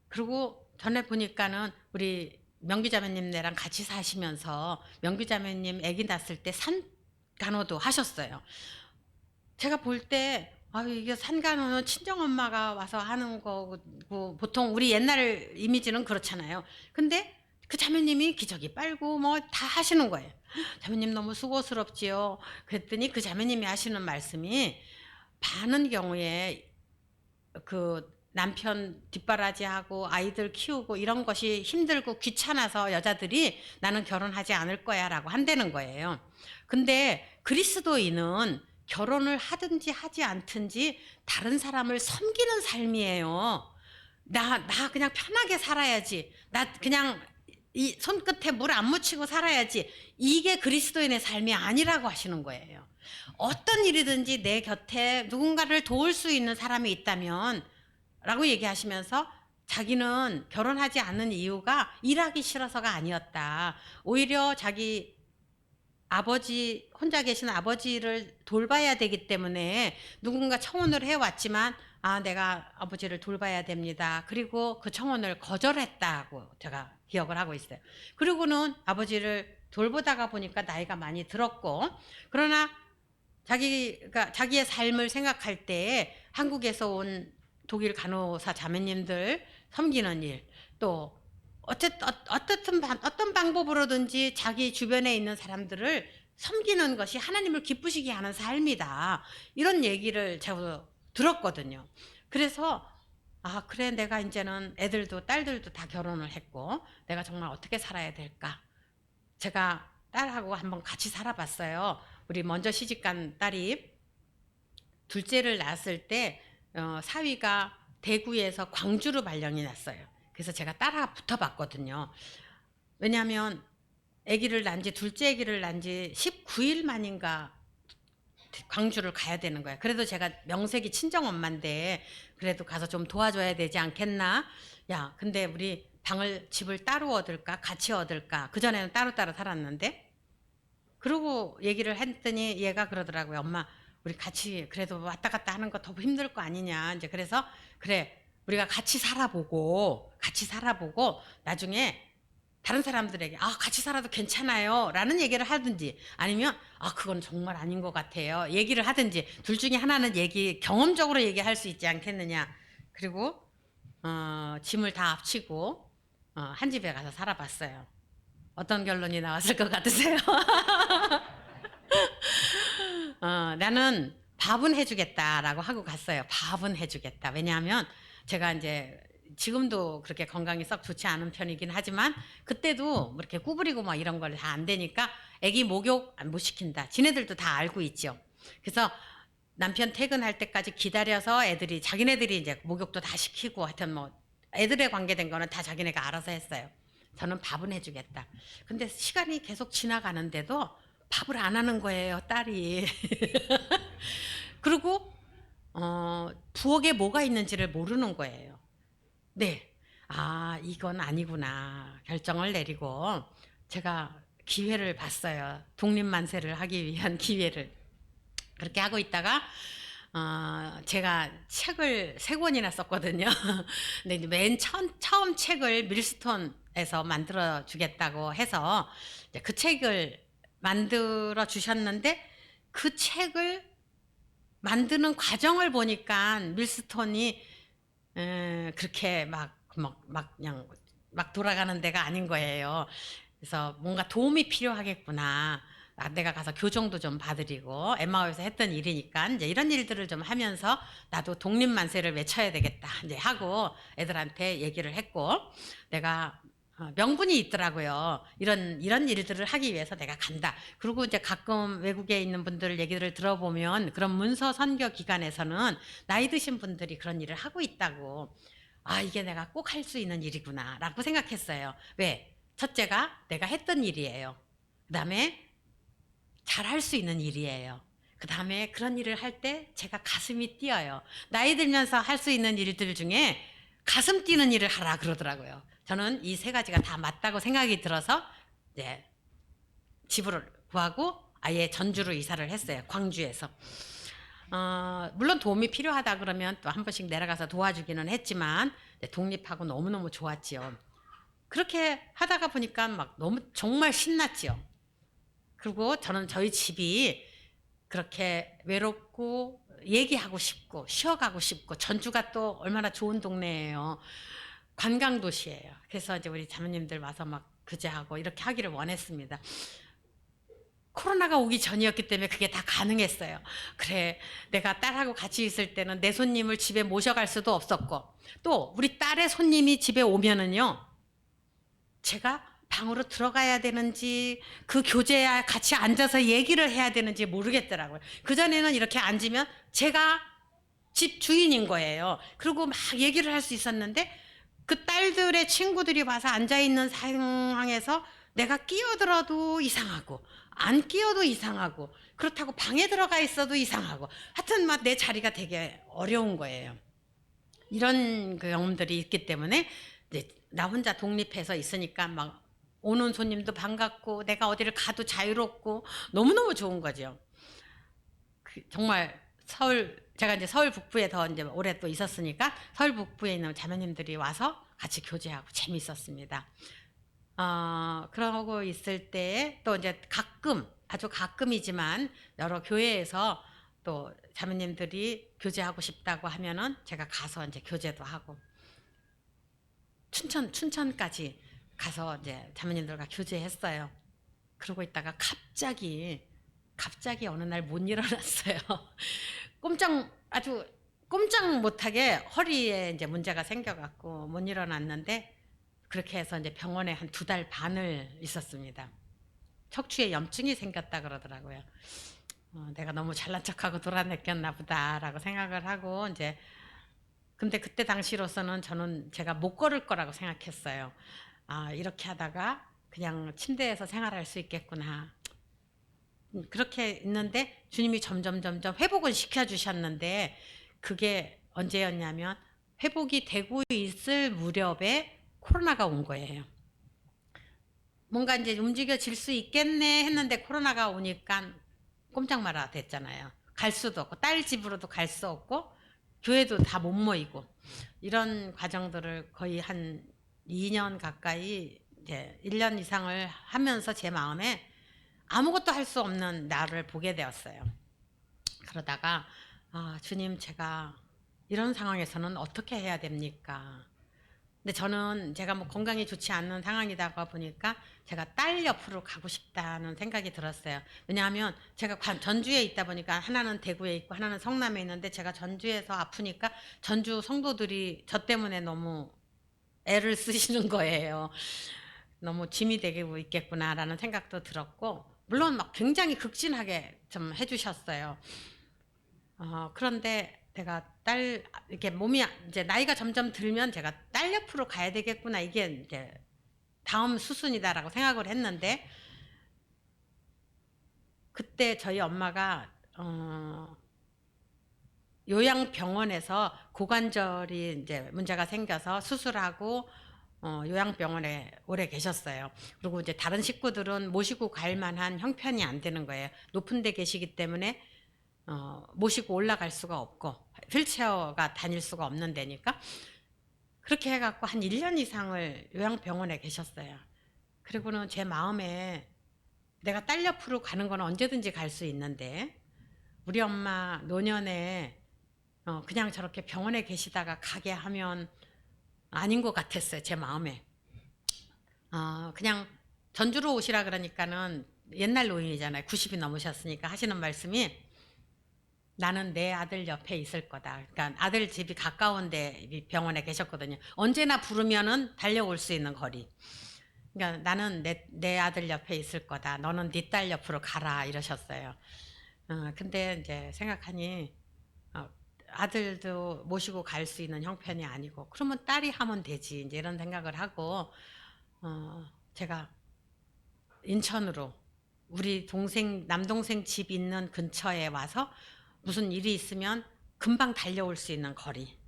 그리고 전에 보니까는 우리 명규자매님네랑 같이 사시면서 명규자매님 아기 낳았을 때 산간호도 하셨어요. 제가 볼 때 이게 산간호는 친정엄마가 와서 하는 거고 보통 우리 옛날 이미지는 그렇잖아요. 근데 그 자매님이 기저귀 빨고 뭐 다 하시는 거예요. 자매님 너무 수고스럽지요. 그랬더니 그 자매님이 하시는 말씀이 많은 경우에 그 남편 뒷바라지하고 아이들 키우고 이런 것이 힘들고 귀찮아서 여자들이 나는 결혼하지 않을 거야 라고 한다는 거예요. 근데 그리스도인은 결혼을 하든지 하지 않든지 다른 사람을 섬기는 삶이에요. 나 그냥 편하게 살아야지. 나 그냥 이 손끝에 물 안 묻히고 살아야지. 이게 그리스도인의 삶이 아니라고 하시는 거예요. 어떤 일이든지 내 곁에 누군가를 도울 수 있는 사람이 있다면 라고 얘기하시면서 자기는 결혼하지 않는 이유가 일하기 싫어서가 아니었다. 오히려 자기 아버지, 혼자 계신 아버지를 돌봐야 되기 때문에 누군가 청혼을 해왔지만 내가 아버지를 돌봐야 됩니다. 그리고 그 청혼을 거절했다고 제가 기억을 하고 있어요. 그리고는 아버지를 돌보다가 보니까 나이가 많이 들었고, 그러나 자기가 자기의 삶을 생각할 때 한국에서 온 독일 간호사 자매님들 섬기는 일, 또 어떤 방법으로든지 자기 주변에 있는 사람들을 섬기는 것이 하나님을 기쁘시게 하는 삶이다. 이런 얘기를 제가 들었거든요. 그래서 그래, 내가 이제는 애들도 딸들도 다 결혼을 했고 내가 정말 어떻게 살아야 될까? 제가 딸하고 한번 같이 살아봤어요. 우리 먼저 시집간 딸이 둘째를 낳았을 때 사위가 대구에서 광주로 발령이 났어요. 그래서 제가 따라 붙어봤거든요. 왜냐하면 둘째 아기를 낳은 지 19일 만인가 광주를 가야 되는 거야. 그래도 제가 명색이 친정엄마인데 그래도 가서 좀 도와줘야 되지 않겠나? 야, 근데 우리 집을 따로 얻을까? 같이 얻을까? 그전에는 따로따로 살았는데 그러고 얘기를 했더니 얘가 그러더라고요. 엄마, 우리 같이 그래도 왔다 갔다 하는 거 더 힘들 거 아니냐. 이제 그래서 그래, 우리가 같이 살아보고 나중에 다른 사람들에게 같이 살아도 괜찮아요 라는 얘기를 하든지 아니면 그건 정말 아닌 것 같아요 얘기를 하든지 둘 중에 하나는 경험적으로 얘기할 수 있지 않겠느냐. 그리고 짐을 다 합치고 한 집에 가서 살아봤어요. 어떤 결론이 나왔을 것 같으세요? 나는 밥은 해주겠다라고 하고 갔어요. 밥은 해주겠다. 왜냐하면 제가 이제 지금도 그렇게 건강이 썩 좋지 않은 편이긴 하지만 그때도 뭐 이렇게 구부리고 막 이런 걸 다 안 되니까 애기 목욕 못 시킨다. 지네들도 다 알고 있죠. 그래서 남편 퇴근할 때까지 기다려서 자기네들이 이제 목욕도 다 시키고 하여튼 뭐 애들에 관계된 거는 다 자기네가 알아서 했어요. 저는 밥은 해주겠다. 근데 시간이 계속 지나가는데도 밥을 안 하는 거예요, 딸이. 그리고 부엌에 뭐가 있는지를 모르는 거예요. 네. 이건 아니구나. 결정을 내리고 제가 기회를 봤어요. 독립만세를 하기 위한 기회를. 그렇게 하고 있다가 제가 책을 3권이나 썼거든요. 근데 이제 처음 책을 밀스톤에서 만들어 주겠다고 해서 이제 그 책을 만들어 주셨는데 그 책을 만드는 과정을 보니까 밀스톤이 그렇게 그냥 막 돌아가는 데가 아닌 거예요. 그래서 뭔가 도움이 필요하겠구나. 내가 가서 교정도 좀 봐드리고 엠마오에서 했던 일이니까 이제 이런 일들을 좀 하면서 나도 독립만세를 외쳐야 되겠다 이제 하고 애들한테 얘기를 했고 내가 명분이 있더라고요. 이런 일들을 하기 위해서 내가 간다. 그리고 이제 가끔 외국에 있는 분들 얘기를 들어보면 그런 문서 선교 기관에서는 나이 드신 분들이 그런 일을 하고 있다고. 이게 내가 꼭 할 수 있는 일이구나 라고 생각했어요. 왜? 첫째가 내가 했던 일이에요. 그 다음에 잘 할 수 있는 일이에요. 그 다음에 그런 일을 할 때 제가 가슴이 뛰어요. 나이 들면서 할 수 있는 일들 중에 가슴 뛰는 일을 하라 그러더라고요. 저는 이 3가지가 다 맞다고 생각이 들어서 이제 집을 구하고 아예 전주로 이사를 했어요. 광주에서. 물론 도움이 필요하다 그러면 또 한 번씩 내려가서 도와주기는 했지만 독립하고 너무너무 좋았지요. 그렇게 하다가 보니까 막 너무 정말 신났지요. 그리고 저는 저희 집이 그렇게 외롭고 얘기하고 싶고 쉬어가고 싶고 전주가 또 얼마나 좋은 동네예요. 관광 도시예요. 그래서 이제 우리 자매님들 와서 막 교제하고 이렇게 하기를 원했습니다. 코로나가 오기 전이었기 때문에 그게 다 가능했어요. 그래, 내가 딸하고 같이 있을 때는 내 손님을 집에 모셔갈 수도 없었고, 또 우리 딸의 손님이 집에 오면은요, 제가 방으로 들어가야 되는지 그 교제에 같이 앉아서 얘기를 해야 되는지 모르겠더라고요. 그전에는 이렇게 앉으면 제가 집 주인인 거예요. 그리고 막 얘기를 할 수 있었는데 그 딸들의 친구들이 와서 앉아있는 상황에서 내가 끼어들어도 이상하고 안 끼어도 이상하고 그렇다고 방에 들어가 있어도 이상하고 하여튼 막 내 자리가 되게 어려운 거예요. 이런 경험들이 있기 때문에 이제 나 혼자 독립해서 있으니까 막 오는 손님도 반갑고 내가 어디를 가도 자유롭고 너무너무 좋은 거죠. 정말 제가 이제 서울 북부에 더 이제 오래 또 있었으니까 서울 북부에 있는 자매님들이 와서 같이 교제하고 재밌었습니다. 그러고 있을 때 또 이제 가끔 아주 가끔이지만 여러 교회에서 또 자매님들이 교제하고 싶다고 하면은 제가 가서 이제 교제도 하고 춘천까지 가서 이제 자매님들과 교제했어요. 그러고 있다가 갑자기 어느 날 못 일어났어요. 아주 꼼짝 못하게 허리에 이제 문제가 생겨갖고 못 일어났는데 그렇게 해서 이제 병원에 한 2달 반을 있었습니다. 척추에 염증이 생겼다 그러더라고요. 내가 너무 잘난 척하고 돌아다녔나 보다라고 생각을 하고 이제 근데 그때 당시로서는 저는 제가 못 걸을 거라고 생각했어요. 이렇게 하다가 그냥 침대에서 생활할 수 있겠구나. 그렇게 있는데 주님이 점점 회복을 시켜주셨는데 그게 언제였냐면 회복이 되고 있을 무렵에 코로나가 온 거예요. 뭔가 이제 움직여질 수 있겠네 했는데 코로나가 오니까 꼼짝 마라 됐잖아요. 갈 수도 없고 딸 집으로도 갈 수 없고 교회도 다 못 모이고 이런 과정들을 거의 한 2년 가까이 이제 1년 이상을 하면서 제 마음에 아무것도 할 수 없는 나를 보게 되었어요. 그러다가 주님 제가 이런 상황에서는 어떻게 해야 됩니까? 근데 저는 제가 뭐 건강이 좋지 않는 상황이다 보니까 제가 딸 옆으로 가고 싶다는 생각이 들었어요. 왜냐하면 제가 전주에 있다 보니까 하나는 대구에 있고 하나는 성남에 있는데 제가 전주에서 아프니까 전주 성도들이 저 때문에 너무 애를 쓰시는 거예요. 너무 짐이 되고 있겠구나라는 생각도 들었고 물론 막 굉장히 극진하게 좀 해주셨어요. 그런데 내가 이렇게 몸이 이제 나이가 점점 들면 제가 딸 옆으로 가야 되겠구나. 이게 이제 다음 수순이다라고 생각을 했는데, 그때 저희 엄마가, 요양병원에서 고관절이 이제 문제가 생겨서 수술하고, 요양병원에 오래 계셨어요. 그리고 이제 다른 식구들은 모시고 갈 만한 형편이 안 되는 거예요. 높은 데 계시기 때문에 모시고 올라갈 수가 없고 휠체어가 다닐 수가 없는 데니까 그렇게 해갖고 한 1년 이상을 요양병원에 계셨어요. 그리고는 제 마음에 내가 딸 옆으로 가는 건 언제든지 갈 수 있는데 우리 엄마 노년에 그냥 저렇게 병원에 계시다가 가게 하면 아닌 것 같았어요. 제 마음에. 그냥 전주로 오시라 그러니까는 옛날 노인이잖아요. 90이 넘으셨으니까 하시는 말씀이 나는 내 아들 옆에 있을 거다. 그러니까 아들 집이 가까운데 병원에 계셨거든요. 언제나 부르면은 달려올 수 있는 거리. 그러니까 나는 내 아들 옆에 있을 거다. 너는 네 딸 옆으로 가라 이러셨어요. 근데 이제 생각하니 아들도 모시고 갈 수 있는 형편이 아니고 그러면 딸이 하면 되지 이제 이런 생각을 하고 제가 인천으로 우리 남동생 집 있는 근처에 와서 무슨 일이 있으면 금방 달려올 수 있는 거리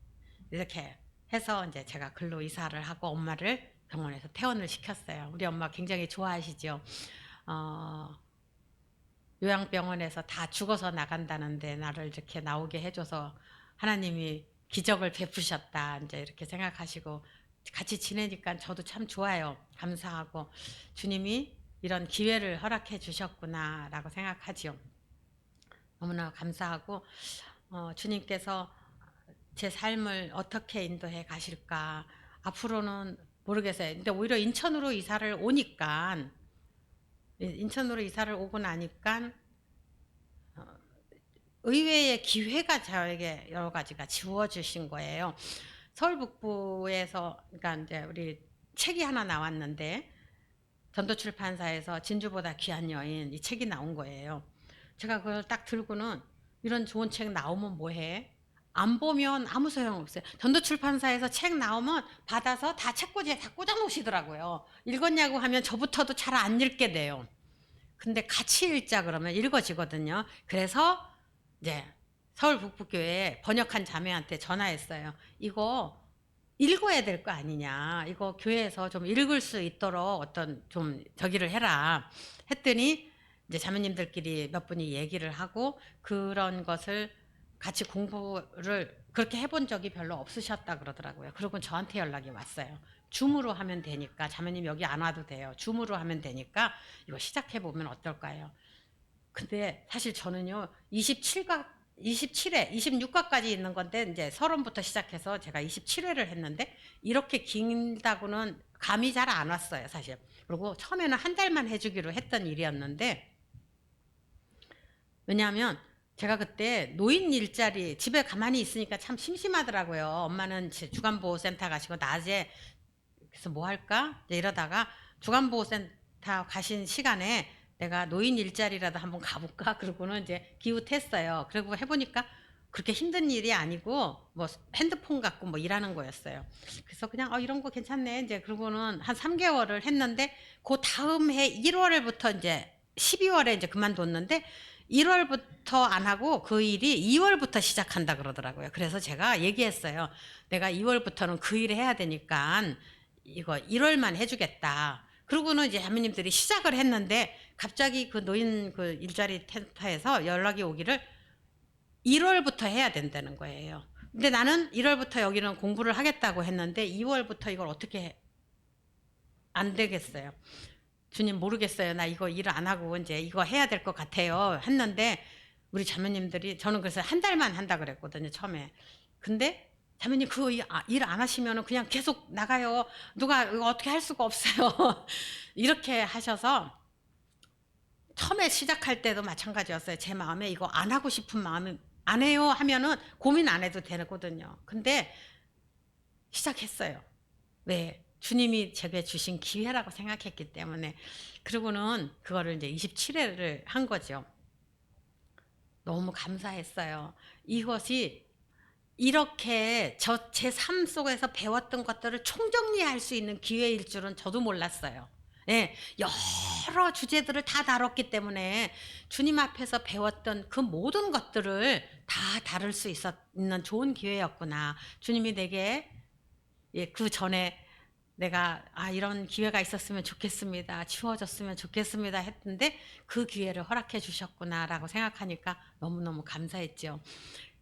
이렇게 해서 이제 제가 글로 이사를 하고 엄마를 병원에서 퇴원을 시켰어요. 우리 엄마 굉장히 좋아하시죠. 어, 요양병원에서 다 죽어서 나간다는데 나를 이렇게 나오게 해줘서 하나님이 기적을 베푸셨다 이제 이렇게 생각하시고 같이 지내니까 저도 참 좋아요. 감사하고 주님이 이런 기회를 허락해 주셨구나라고 생각하지요. 너무나 감사하고 주님께서 제 삶을 어떻게 인도해 가실까 앞으로는 모르겠어요. 근데 오히려 인천으로 이사를 오니까 인천으로 이사를 오고 나니까 의외의 기회가 저에게 여러 가지가 주어주신 거예요. 서울 북부에서 그러니까 이제 우리 책이 하나 나왔는데 전도출판사에서 진주보다 귀한 여인 이 책이 나온 거예요. 제가 그걸 딱 들고는 이런 좋은 책 나오면 뭐해? 안 보면 아무 소용없어요. 전도출판사에서 책 나오면 받아서 다 책꽂이에 다 꽂아 놓으시더라고요. 읽었냐고 하면 저부터도 잘 안 읽게 돼요. 근데 같이 읽자 그러면 읽어지거든요. 그래서 이제 서울 북부교회 번역한 자매한테 전화했어요. 이거 읽어야 될 거 아니냐. 이거 교회에서 좀 읽을 수 있도록 어떤 좀 저기를 해라. 했더니 이제 자매님들끼리 몇 분이 얘기를 하고 그런 것을 같이 공부를 그렇게 해본 적이 별로 없으셨다 그러더라고요. 그리고 저한테 연락이 왔어요. 줌으로 하면 되니까 자매님 여기 안 와도 돼요. 줌으로 하면 되니까 이거 시작해 보면 어떨까요? 근데 사실 저는요 27각 27회 26화까지 있는 건데 이제 서론부터 시작해서 제가 27회를 했는데 이렇게 길다고는 감이 잘 안 왔어요 사실. 그리고 처음에는 한 달만 해주기로 했던 일이었는데 왜냐하면 제가 그때 노인 일자리 집에 가만히 있으니까 참 심심하더라고요. 엄마는 주간보호센터 가시고 낮에 그래서 뭐 할까 이러다가 주간보호센터 가신 시간에 내가 노인 일자리라도 한번 가볼까 그러고는 이제 기웃했어요. 그리고 해보니까 그렇게 힘든 일이 아니고 뭐 핸드폰 갖고 뭐 일하는 거였어요. 그래서 그냥 이런 거 괜찮네 이제 그러고는 한 3개월을 했는데 그 다음 해 1월부터 이제 12월에 이제 그만뒀는데 1월부터 안 하고 그 일이 2월부터 시작한다 그러더라고요. 그래서 제가 얘기했어요. 내가 2월부터는 그 일을 해야 되니까 이거 1월만 해주겠다. 그러고는 이제 자매님들이 시작을 했는데 갑자기 그 노인 그 일자리 텐터에서 연락이 오기를 1월부터 해야 된다는 거예요. 근데 나는 1월부터 여기는 공부를 하겠다고 했는데 2월부터 이걸 어떻게 안 되겠어요. 주님 모르겠어요. 나 이거 일 안 하고 이제 이거 해야 될 것 같아요. 했는데 우리 자매님들이 저는 그래서 한 달만 한다 그랬거든요. 처음에. 근데 자매님 그 일 안 하시면 그냥 계속 나가요. 누가 이거 어떻게 할 수가 없어요. 이렇게 하셔서 처음에 시작할 때도 마찬가지였어요. 제 마음에 이거 안 하고 싶은 마음이 안 해요 하면은 고민 안 해도 되거든요. 근데 시작했어요. 왜? 주님이 제게 주신 기회라고 생각했기 때문에. 그리고는 그거를 이제 27회를 한 거죠. 너무 감사했어요. 이것이 이렇게 제 삶 속에서 배웠던 것들을 총정리할 수 있는 기회일 줄은 저도 몰랐어요. 예, 여러 주제들을 다 다뤘기 때문에 주님 앞에서 배웠던 그 모든 것들을 다 다룰 수 있는 좋은 기회였구나. 주님이 내게 그 전에 내가 이런 기회가 있었으면 좋겠습니다. 치워졌으면 좋겠습니다. 했는데 그 기회를 허락해 주셨구나라고 생각하니까 너무너무 감사했죠.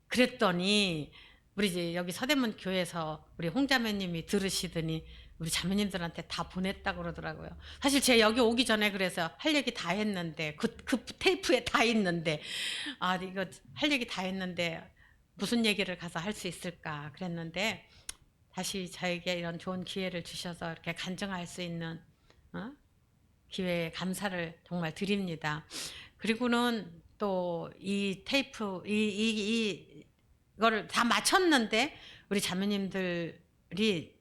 그랬더니 우리 이제 여기 서대문 교회에서 우리 홍자매님이 들으시더니 우리 자매님들한테 다 보냈다 그러더라고요. 사실 제가 여기 오기 전에 그래서 할 얘기 다 했는데 그 테이프에 다 있는데 이거 할 얘기 다 했는데 무슨 얘기를 가서 할 수 있을까 그랬는데 다시 저에게 이런 좋은 기회를 주셔서 이렇게 간증할 수 있는 기회에 감사를 정말 드립니다. 그리고는 또 이 테이프 이거를 다 마쳤는데 우리 자매님들이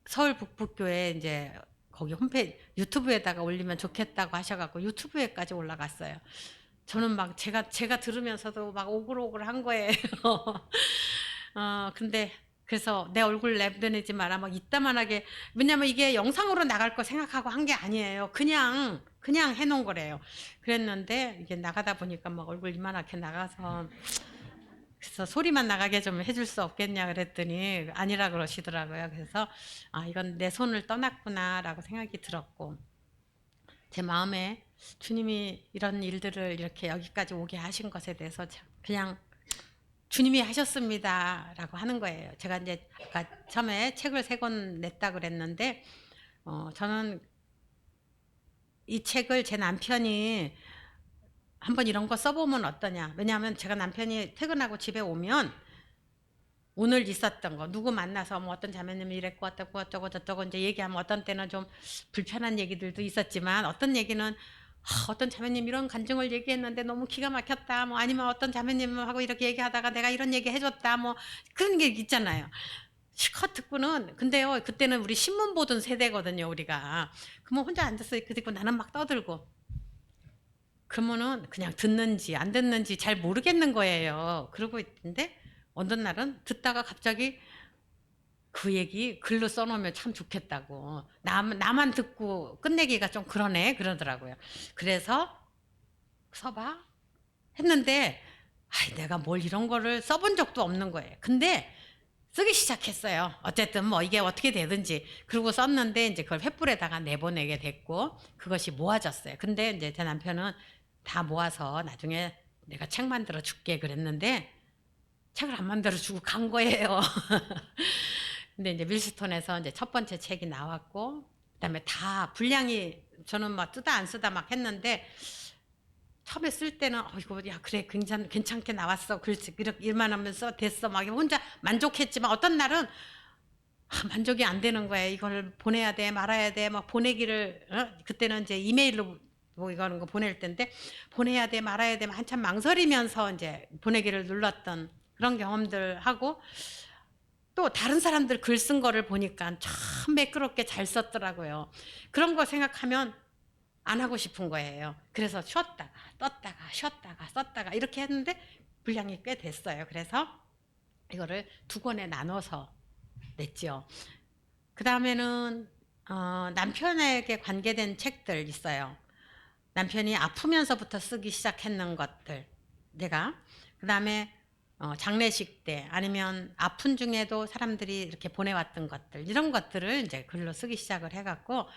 서울 북부교회 이제 거기 홈페이지 유튜브에다가 올리면 좋겠다고 하셔갖고 유튜브에까지 올라갔어요. 저는 막 제가 들으면서도 막 오글오글한 거예요. 근데 그래서 내 얼굴 내보내지 마라 막 이따만하게 왜냐면 이게 영상으로 나갈 거 생각하고 한 게 아니에요. 그냥 해놓은 거래요. 그랬는데 이게 나가다 보니까 막 얼굴 이만하게 나가서 그래서 소리만 나가게 좀 해줄 수 없겠냐 그랬더니 아니라 그러시더라고요. 그래서 이건 내 손을 떠났구나라고 생각이 들었고 제 마음에 주님이 이런 일들을 이렇게 여기까지 오게 하신 것에 대해서 그냥 주님이 하셨습니다라고 하는 거예요. 제가 이제 아까 처음에 책을 3권 냈다 그랬는데 저는 이 책을 제 남편이 한번 이런 거 써보면 어떠냐. 왜냐하면 제가 남편이 퇴근하고 집에 오면 오늘 있었던 거, 누구 만나서 뭐 어떤 자매님이 이랬고 어쩌고 어쩌고 저쩌고 이제 얘기하면 어떤 때는 좀 불편한 얘기들도 있었지만 어떤 얘기는 어떤 자매님 이런 간증을 얘기했는데 너무 기가 막혔다. 뭐 아니면 어떤 자매님하고 이렇게 얘기하다가 내가 이런 얘기 해줬다. 뭐 그런 게 있잖아요. 실컷 듣고는 근데요 그때는 우리 신문 보던 세대거든요 우리가. 그러면 혼자 앉아서 그 듣고 나는 막 떠들고 그러면은 그냥 듣는지 안 듣는지 잘 모르겠는 거예요. 그러고 있는데 어느 날은 듣다가 갑자기 그 얘기 글로 써놓으면 참 좋겠다고. 나만 듣고 끝내기가 좀 그러네 그러더라고요. 그래서 써봐 했는데 내가 뭘 이런 거를 써본 적도 없는 거예요. 근데 쓰기 시작했어요. 어쨌든 뭐 이게 어떻게 되든지. 그리고 썼는데 이제 그걸 횃불에다가 내보내게 됐고 그것이 모아졌어요. 근데 이제 제 남편은 다 모아서 나중에 내가 책 만들어 줄게 그랬는데 책을 안 만들어 주고 간 거예요. 근데 이제 밀스톤에서 이제 첫 번째 책이 나왔고 그다음에 다 분량이 저는 막 쓰다 안 쓰다 막 했는데 처음에 쓸 때는 이거 야 그래 괜찮게 나왔어 그렇지 이렇게 일만 하면서 됐어 막 혼자 만족했지만 어떤 날은 만족이 안 되는 거예요. 이걸 보내야 돼 말아야 돼 막 보내기를 그때는 이제 이메일로 뭐 이거는 거 보낼 텐데 보내야 돼 말아야 돼 한참 망설이면서 이제 보내기를 눌렀던 그런 경험들 하고 또 다른 사람들 글 쓴 거를 보니까 참 매끄럽게 잘 썼더라고요. 그런 거 생각하면 안 하고 싶은 거예요. 그래서 쉬었다가 떴다가 쉬었다가 썼다가 이렇게 했는데 분량이 꽤 됐어요. 그래서 이거를 2권에 나눠서 냈죠. 그 다음에는 남편에게 관계된 책들 있어요. 남편이 아프면서부터 쓰기 시작했는 것들 내가 그 다음에 장례식 때 아니면 아픈 중에도 사람들이 이렇게 보내왔던 것들 이런 것들을 이제 글로 쓰기 시작을 해갖고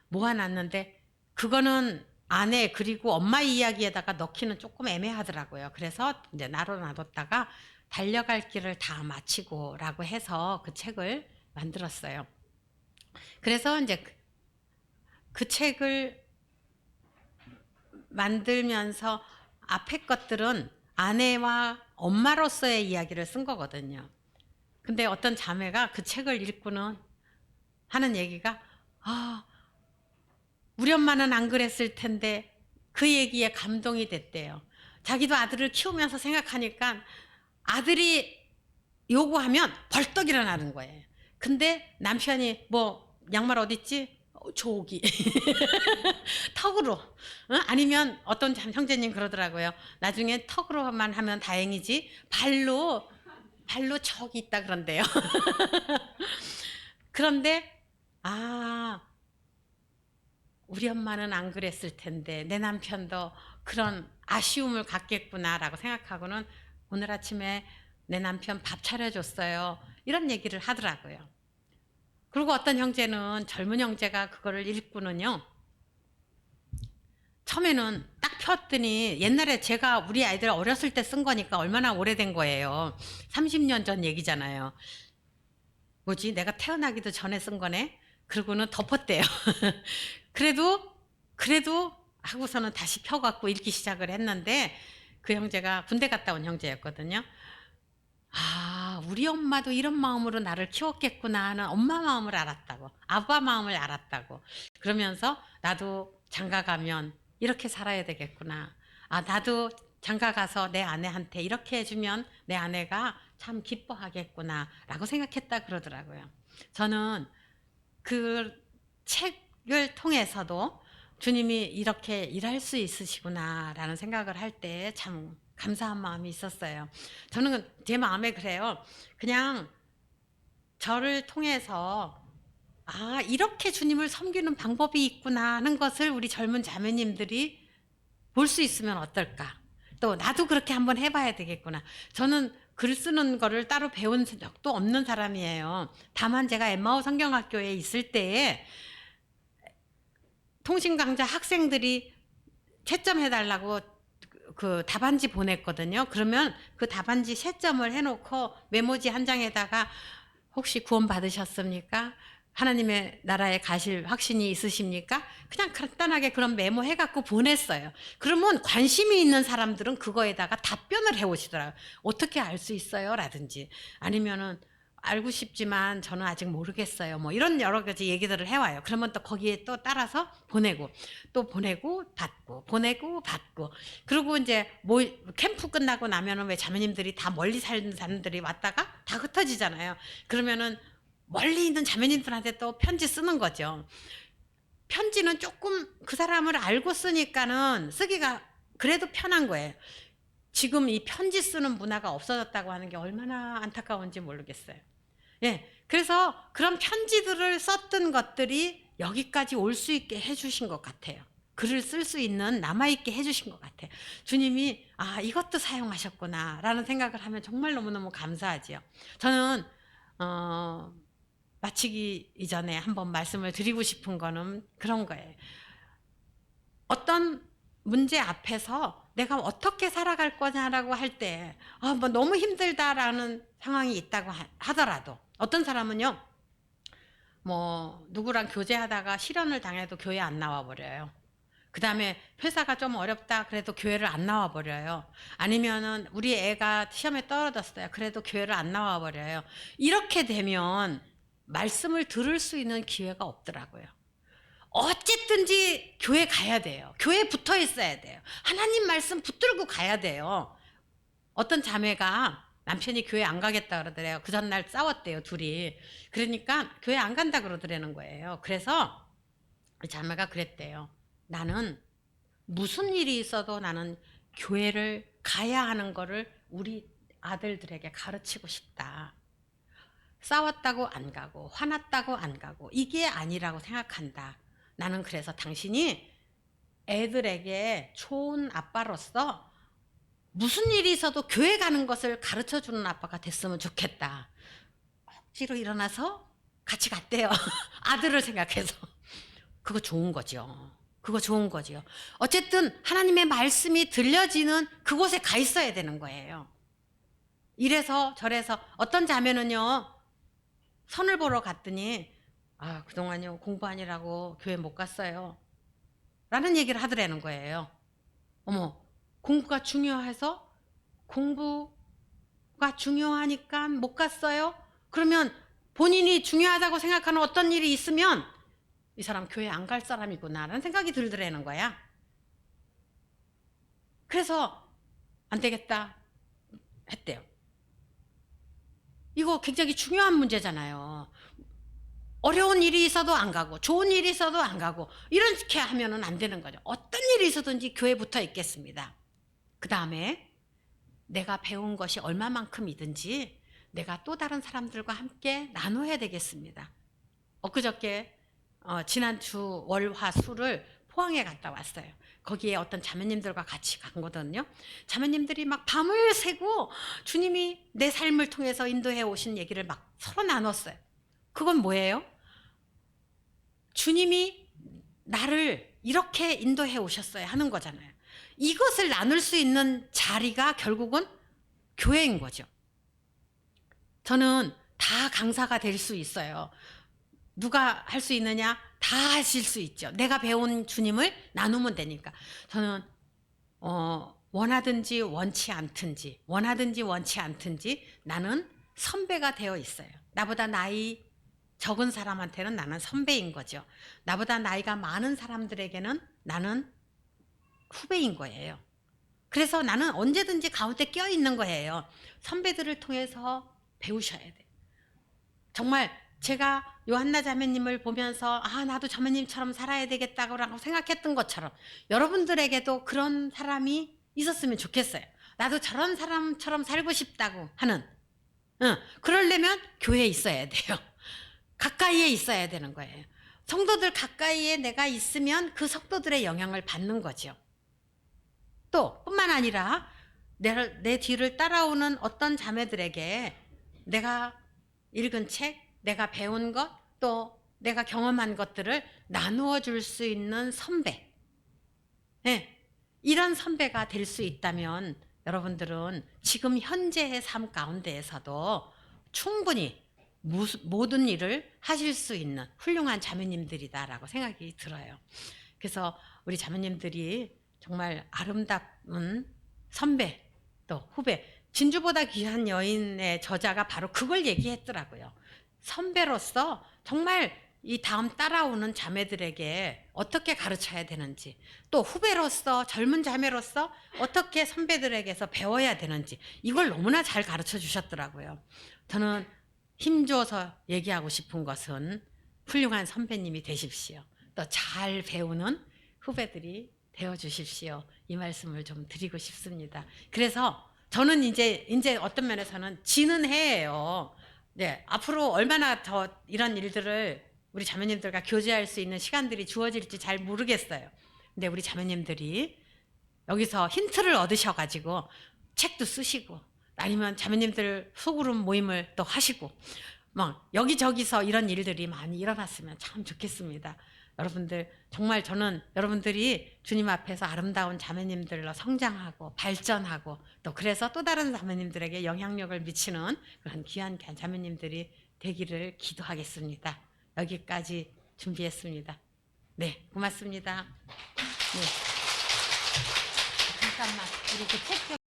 모아놨는데 그거는 아내 그리고 엄마 이야기에다가 넣기는 조금 애매하더라고요. 그래서 이제 나로 놔뒀다가 달려갈 길을 다 마치고라고 해서 그 책을 만들었어요. 그래서 이제 그 책을 만들면서 앞에 것들은 아내와 엄마로서의 이야기를 쓴 거거든요. 근데 어떤 자매가 그 책을 읽고는 하는 얘기가 우리 엄마는 안 그랬을 텐데 그 얘기에 감동이 됐대요. 자기도 아들을 키우면서 생각하니까 아들이 요구하면 벌떡 일어나는 거예요. 근데 남편이 뭐 양말 어딨지? 저기 턱으로 아니면 어떤 형제님 그러더라고요. 나중에 턱으로만 하면 다행이지 발로 저기 있다 그런대요. 그런데 우리 엄마는 안 그랬을 텐데 내 남편도 그런 아쉬움을 갖겠구나라고 생각하고는 오늘 아침에 내 남편 밥 차려줬어요. 이런 얘기를 하더라고요. 그리고 어떤 형제는 젊은 형제가 그거를 읽고는요. 처음에는 딱 폈더니 옛날에 제가 우리 아이들 어렸을 때 쓴 거니까 얼마나 오래된 거예요. 30년 전 얘기잖아요. 뭐지 내가 태어나기도 전에 쓴 거네. 그러고는 덮었대요. 그래도 하고서는 다시 펴갖고 읽기 시작을 했는데 그 형제가 군대 갔다 온 형제였거든요. 우리 엄마도 이런 마음으로 나를 키웠겠구나 하는 엄마 마음을 알았다고 아빠 마음을 알았다고 그러면서 나도 장가 가면 이렇게 살아야 되겠구나. 나도 장가 가서 내 아내한테 이렇게 해주면 내 아내가 참 기뻐하겠구나 라고 생각했다 그러더라고요. 저는 그 책을 통해서도 주님이 이렇게 일할 수 있으시구나 라는 생각을 할 때 참 감사한 마음이 있었어요. 저는 제 마음에 그래요. 그냥 저를 통해서 이렇게 주님을 섬기는 방법이 있구나 하는 것을 우리 젊은 자매님들이 볼 수 있으면 어떨까. 또 나도 그렇게 한번 해봐야 되겠구나. 저는 글 쓰는 거를 따로 배운 적도 없는 사람이에요. 다만 제가 엠마오 성경학교에 있을 때에 통신 강좌 학생들이 채점해달라고 그 답안지 보냈거든요. 그러면 그 답안지 채점을 해놓고 메모지 한 장에다가 혹시 구원 받으셨습니까? 하나님의 나라에 가실 확신이 있으십니까? 그냥 간단하게 그런 메모 해갖고 보냈어요. 그러면 관심이 있는 사람들은 그거에다가 답변을 해오시더라고요. 어떻게 알 수 있어요? 라든지 아니면은 알고 싶지만 저는 아직 모르겠어요. 뭐 이런 여러 가지 얘기들을 해와요. 그러면 또 거기에 또 따라서 보내고 또 보내고 받고 보내고 받고 그리고 이제 뭐 캠프 끝나고 나면은 왜 자매님들이 다 멀리 사는 사람들이 왔다가 다 흩어지잖아요. 그러면은 멀리 있는 자매님들한테 또 편지 쓰는 거죠. 편지는 조금 그 사람을 알고 쓰니까는 쓰기가 그래도 편한 거예요. 지금 이 편지 쓰는 문화가 없어졌다고 하는 게 얼마나 안타까운지 모르겠어요. 예. 그래서 그런 편지들을 썼던 것들이 여기까지 올 수 있게 해주신 것 같아요. 글을 쓸 수 있는 남아있게 해주신 것 같아요. 주님이 아 이것도 사용하셨구나 라는 생각을 하면 정말 너무너무 감사하지요. 저는 마치기 이전에 한번 말씀을 드리고 싶은 거는 그런 거예요. 어떤 문제 앞에서 내가 어떻게 살아갈 거냐라고 할 때, 뭐 너무 힘들다라는 상황이 있다고 하더라도, 어떤 사람은요, 뭐, 누구랑 교제하다가 실현을 당해도 교회 안 나와 버려요. 그 다음에 회사가 좀 어렵다 그래도 교회를 안 나와 버려요. 아니면은 우리 애가 시험에 떨어졌어요. 그래도 교회를 안 나와 버려요. 이렇게 되면 말씀을 들을 수 있는 기회가 없더라고요. 어쨌든지 교회 가야 돼요. 교회 붙어 있어야 돼요. 하나님 말씀 붙들고 가야 돼요. 어떤 자매가 남편이 교회 안 가겠다 그러더래요. 그 전날 싸웠대요, 둘이. 그러니까 교회 안 간다 그러더라는 거예요. 그래서 자매가 그랬대요. 나는 무슨 일이 있어도 나는 교회를 가야 하는 거를 우리 아들들에게 가르치고 싶다. 싸웠다고 안 가고 화났다고 안 가고 이게 아니라고 생각한다. 나는 그래서 당신이 애들에게 좋은 아빠로서 무슨 일이 있어도 교회 가는 것을 가르쳐 주는 아빠가 됐으면 좋겠다. 억지로 일어나서 같이 갔대요. 아들을 생각해서. 그거 좋은 거죠. 그거 좋은 거죠. 어쨌든 하나님의 말씀이 들려지는 그곳에 가 있어야 되는 거예요. 이래서 저래서 어떤 자매는요. 선을 보러 갔더니 그동안요 공부하느라고 교회 못 갔어요. 라는 얘기를 하더라는 거예요. 어머, 공부가 중요해서 공부가 중요하니까 못 갔어요? 그러면 본인이 중요하다고 생각하는 어떤 일이 있으면 이 사람 교회 안 갈 사람이구나 라는 생각이 들더라는 거야. 그래서 안 되겠다 했대요. 이거 굉장히 중요한 문제잖아요. 어려운 일이 있어도 안 가고 좋은 일이 있어도 안 가고 이렇게 하면은 안 되는 거죠. 어떤 일이 있어든지 교회에 붙어 있겠습니다. 그 다음에 내가 배운 것이 얼마만큼이든지 내가 또 다른 사람들과 함께 나눠야 되겠습니다. 엊그저께 지난주 월화수를 포항에 갔다 왔어요. 거기에 어떤 자매님들과 같이 간 거거든요. 자매님들이 막 밤을 새고 주님이 내 삶을 통해서 인도해 오신 얘기를 막 서로 나눴어요. 그건 뭐예요? 주님이 나를 이렇게 인도해 오셨어요 하는 거잖아요. 이것을 나눌 수 있는 자리가 결국은 교회인 거죠. 저는 다 강사가 될 수 있어요. 누가 할 수 있느냐? 다 하실 수 있죠. 내가 배운 주님을 나누면 되니까. 저는 원하든지 원치 않든지 나는 선배가 되어 있어요. 나보다 나이 적은 사람한테는 나는 선배인 거죠. 나보다 나이가 많은 사람들에게는 나는 후배인 거예요. 그래서 나는 언제든지 가운데 껴 있는 거예요. 선배들을 통해서 배우셔야 돼요. 정말 제가 요한나 자매님을 보면서 나도 자매님처럼 살아야 되겠다고 생각했던 것처럼 여러분들에게도 그런 사람이 있었으면 좋겠어요. 나도 저런 사람처럼 살고 싶다고 하는. 그러려면 교회에 있어야 돼요. 가까이에 있어야 되는 거예요. 성도들 가까이에 내가 있으면 그 성도들의 영향을 받는 거죠. 또 뿐만 아니라 내 뒤를 따라오는 어떤 자매들에게 내가 읽은 책, 내가 배운 것, 또 내가 경험한 것들을 나누어 줄 수 있는 선배. 네. 이런 선배가 될 수 있다면 여러분들은 지금 현재의 삶 가운데에서도 충분히 모든 일을 하실 수 있는 훌륭한 자매님들이다라고 생각이 들어요. 그래서 우리 자매님들이 정말 아름다운 선배 또 후배, 진주보다 귀한 여인의 저자가 바로 그걸 얘기했더라고요. 선배로서 정말 이 다음 따라오는 자매들에게 어떻게 가르쳐야 되는지, 또 후배로서 젊은 자매로서 어떻게 선배들에게서 배워야 되는지 이걸 너무나 잘 가르쳐 주셨더라고요. 저는 힘줘서 얘기하고 싶은 것은 훌륭한 선배님이 되십시오. 또 잘 배우는 후배들이 되어 주십시오. 이 말씀을 좀 드리고 싶습니다. 그래서 저는 이제 어떤 면에서는 지는 해예요. 네, 앞으로 얼마나 더 이런 일들을 우리 자매님들과 교제할 수 있는 시간들이 주어질지 잘 모르겠어요. 근데 우리 자매님들이 여기서 힌트를 얻으셔가지고 책도 쓰시고 아니면 자매님들 소그룹 모임을 또 하시고 막 여기저기서 이런 일들이 많이 일어났으면 참 좋겠습니다. 여러분들 정말 저는 여러분들이 주님 앞에서 아름다운 자매님들로 성장하고 발전하고 또 그래서 또 다른 자매님들에게 영향력을 미치는 그런 귀한 자매님들이 되기를 기도하겠습니다. 여기까지 준비했습니다. 네, 고맙습니다. 네. 잠깐만, 우리 그 책 좀.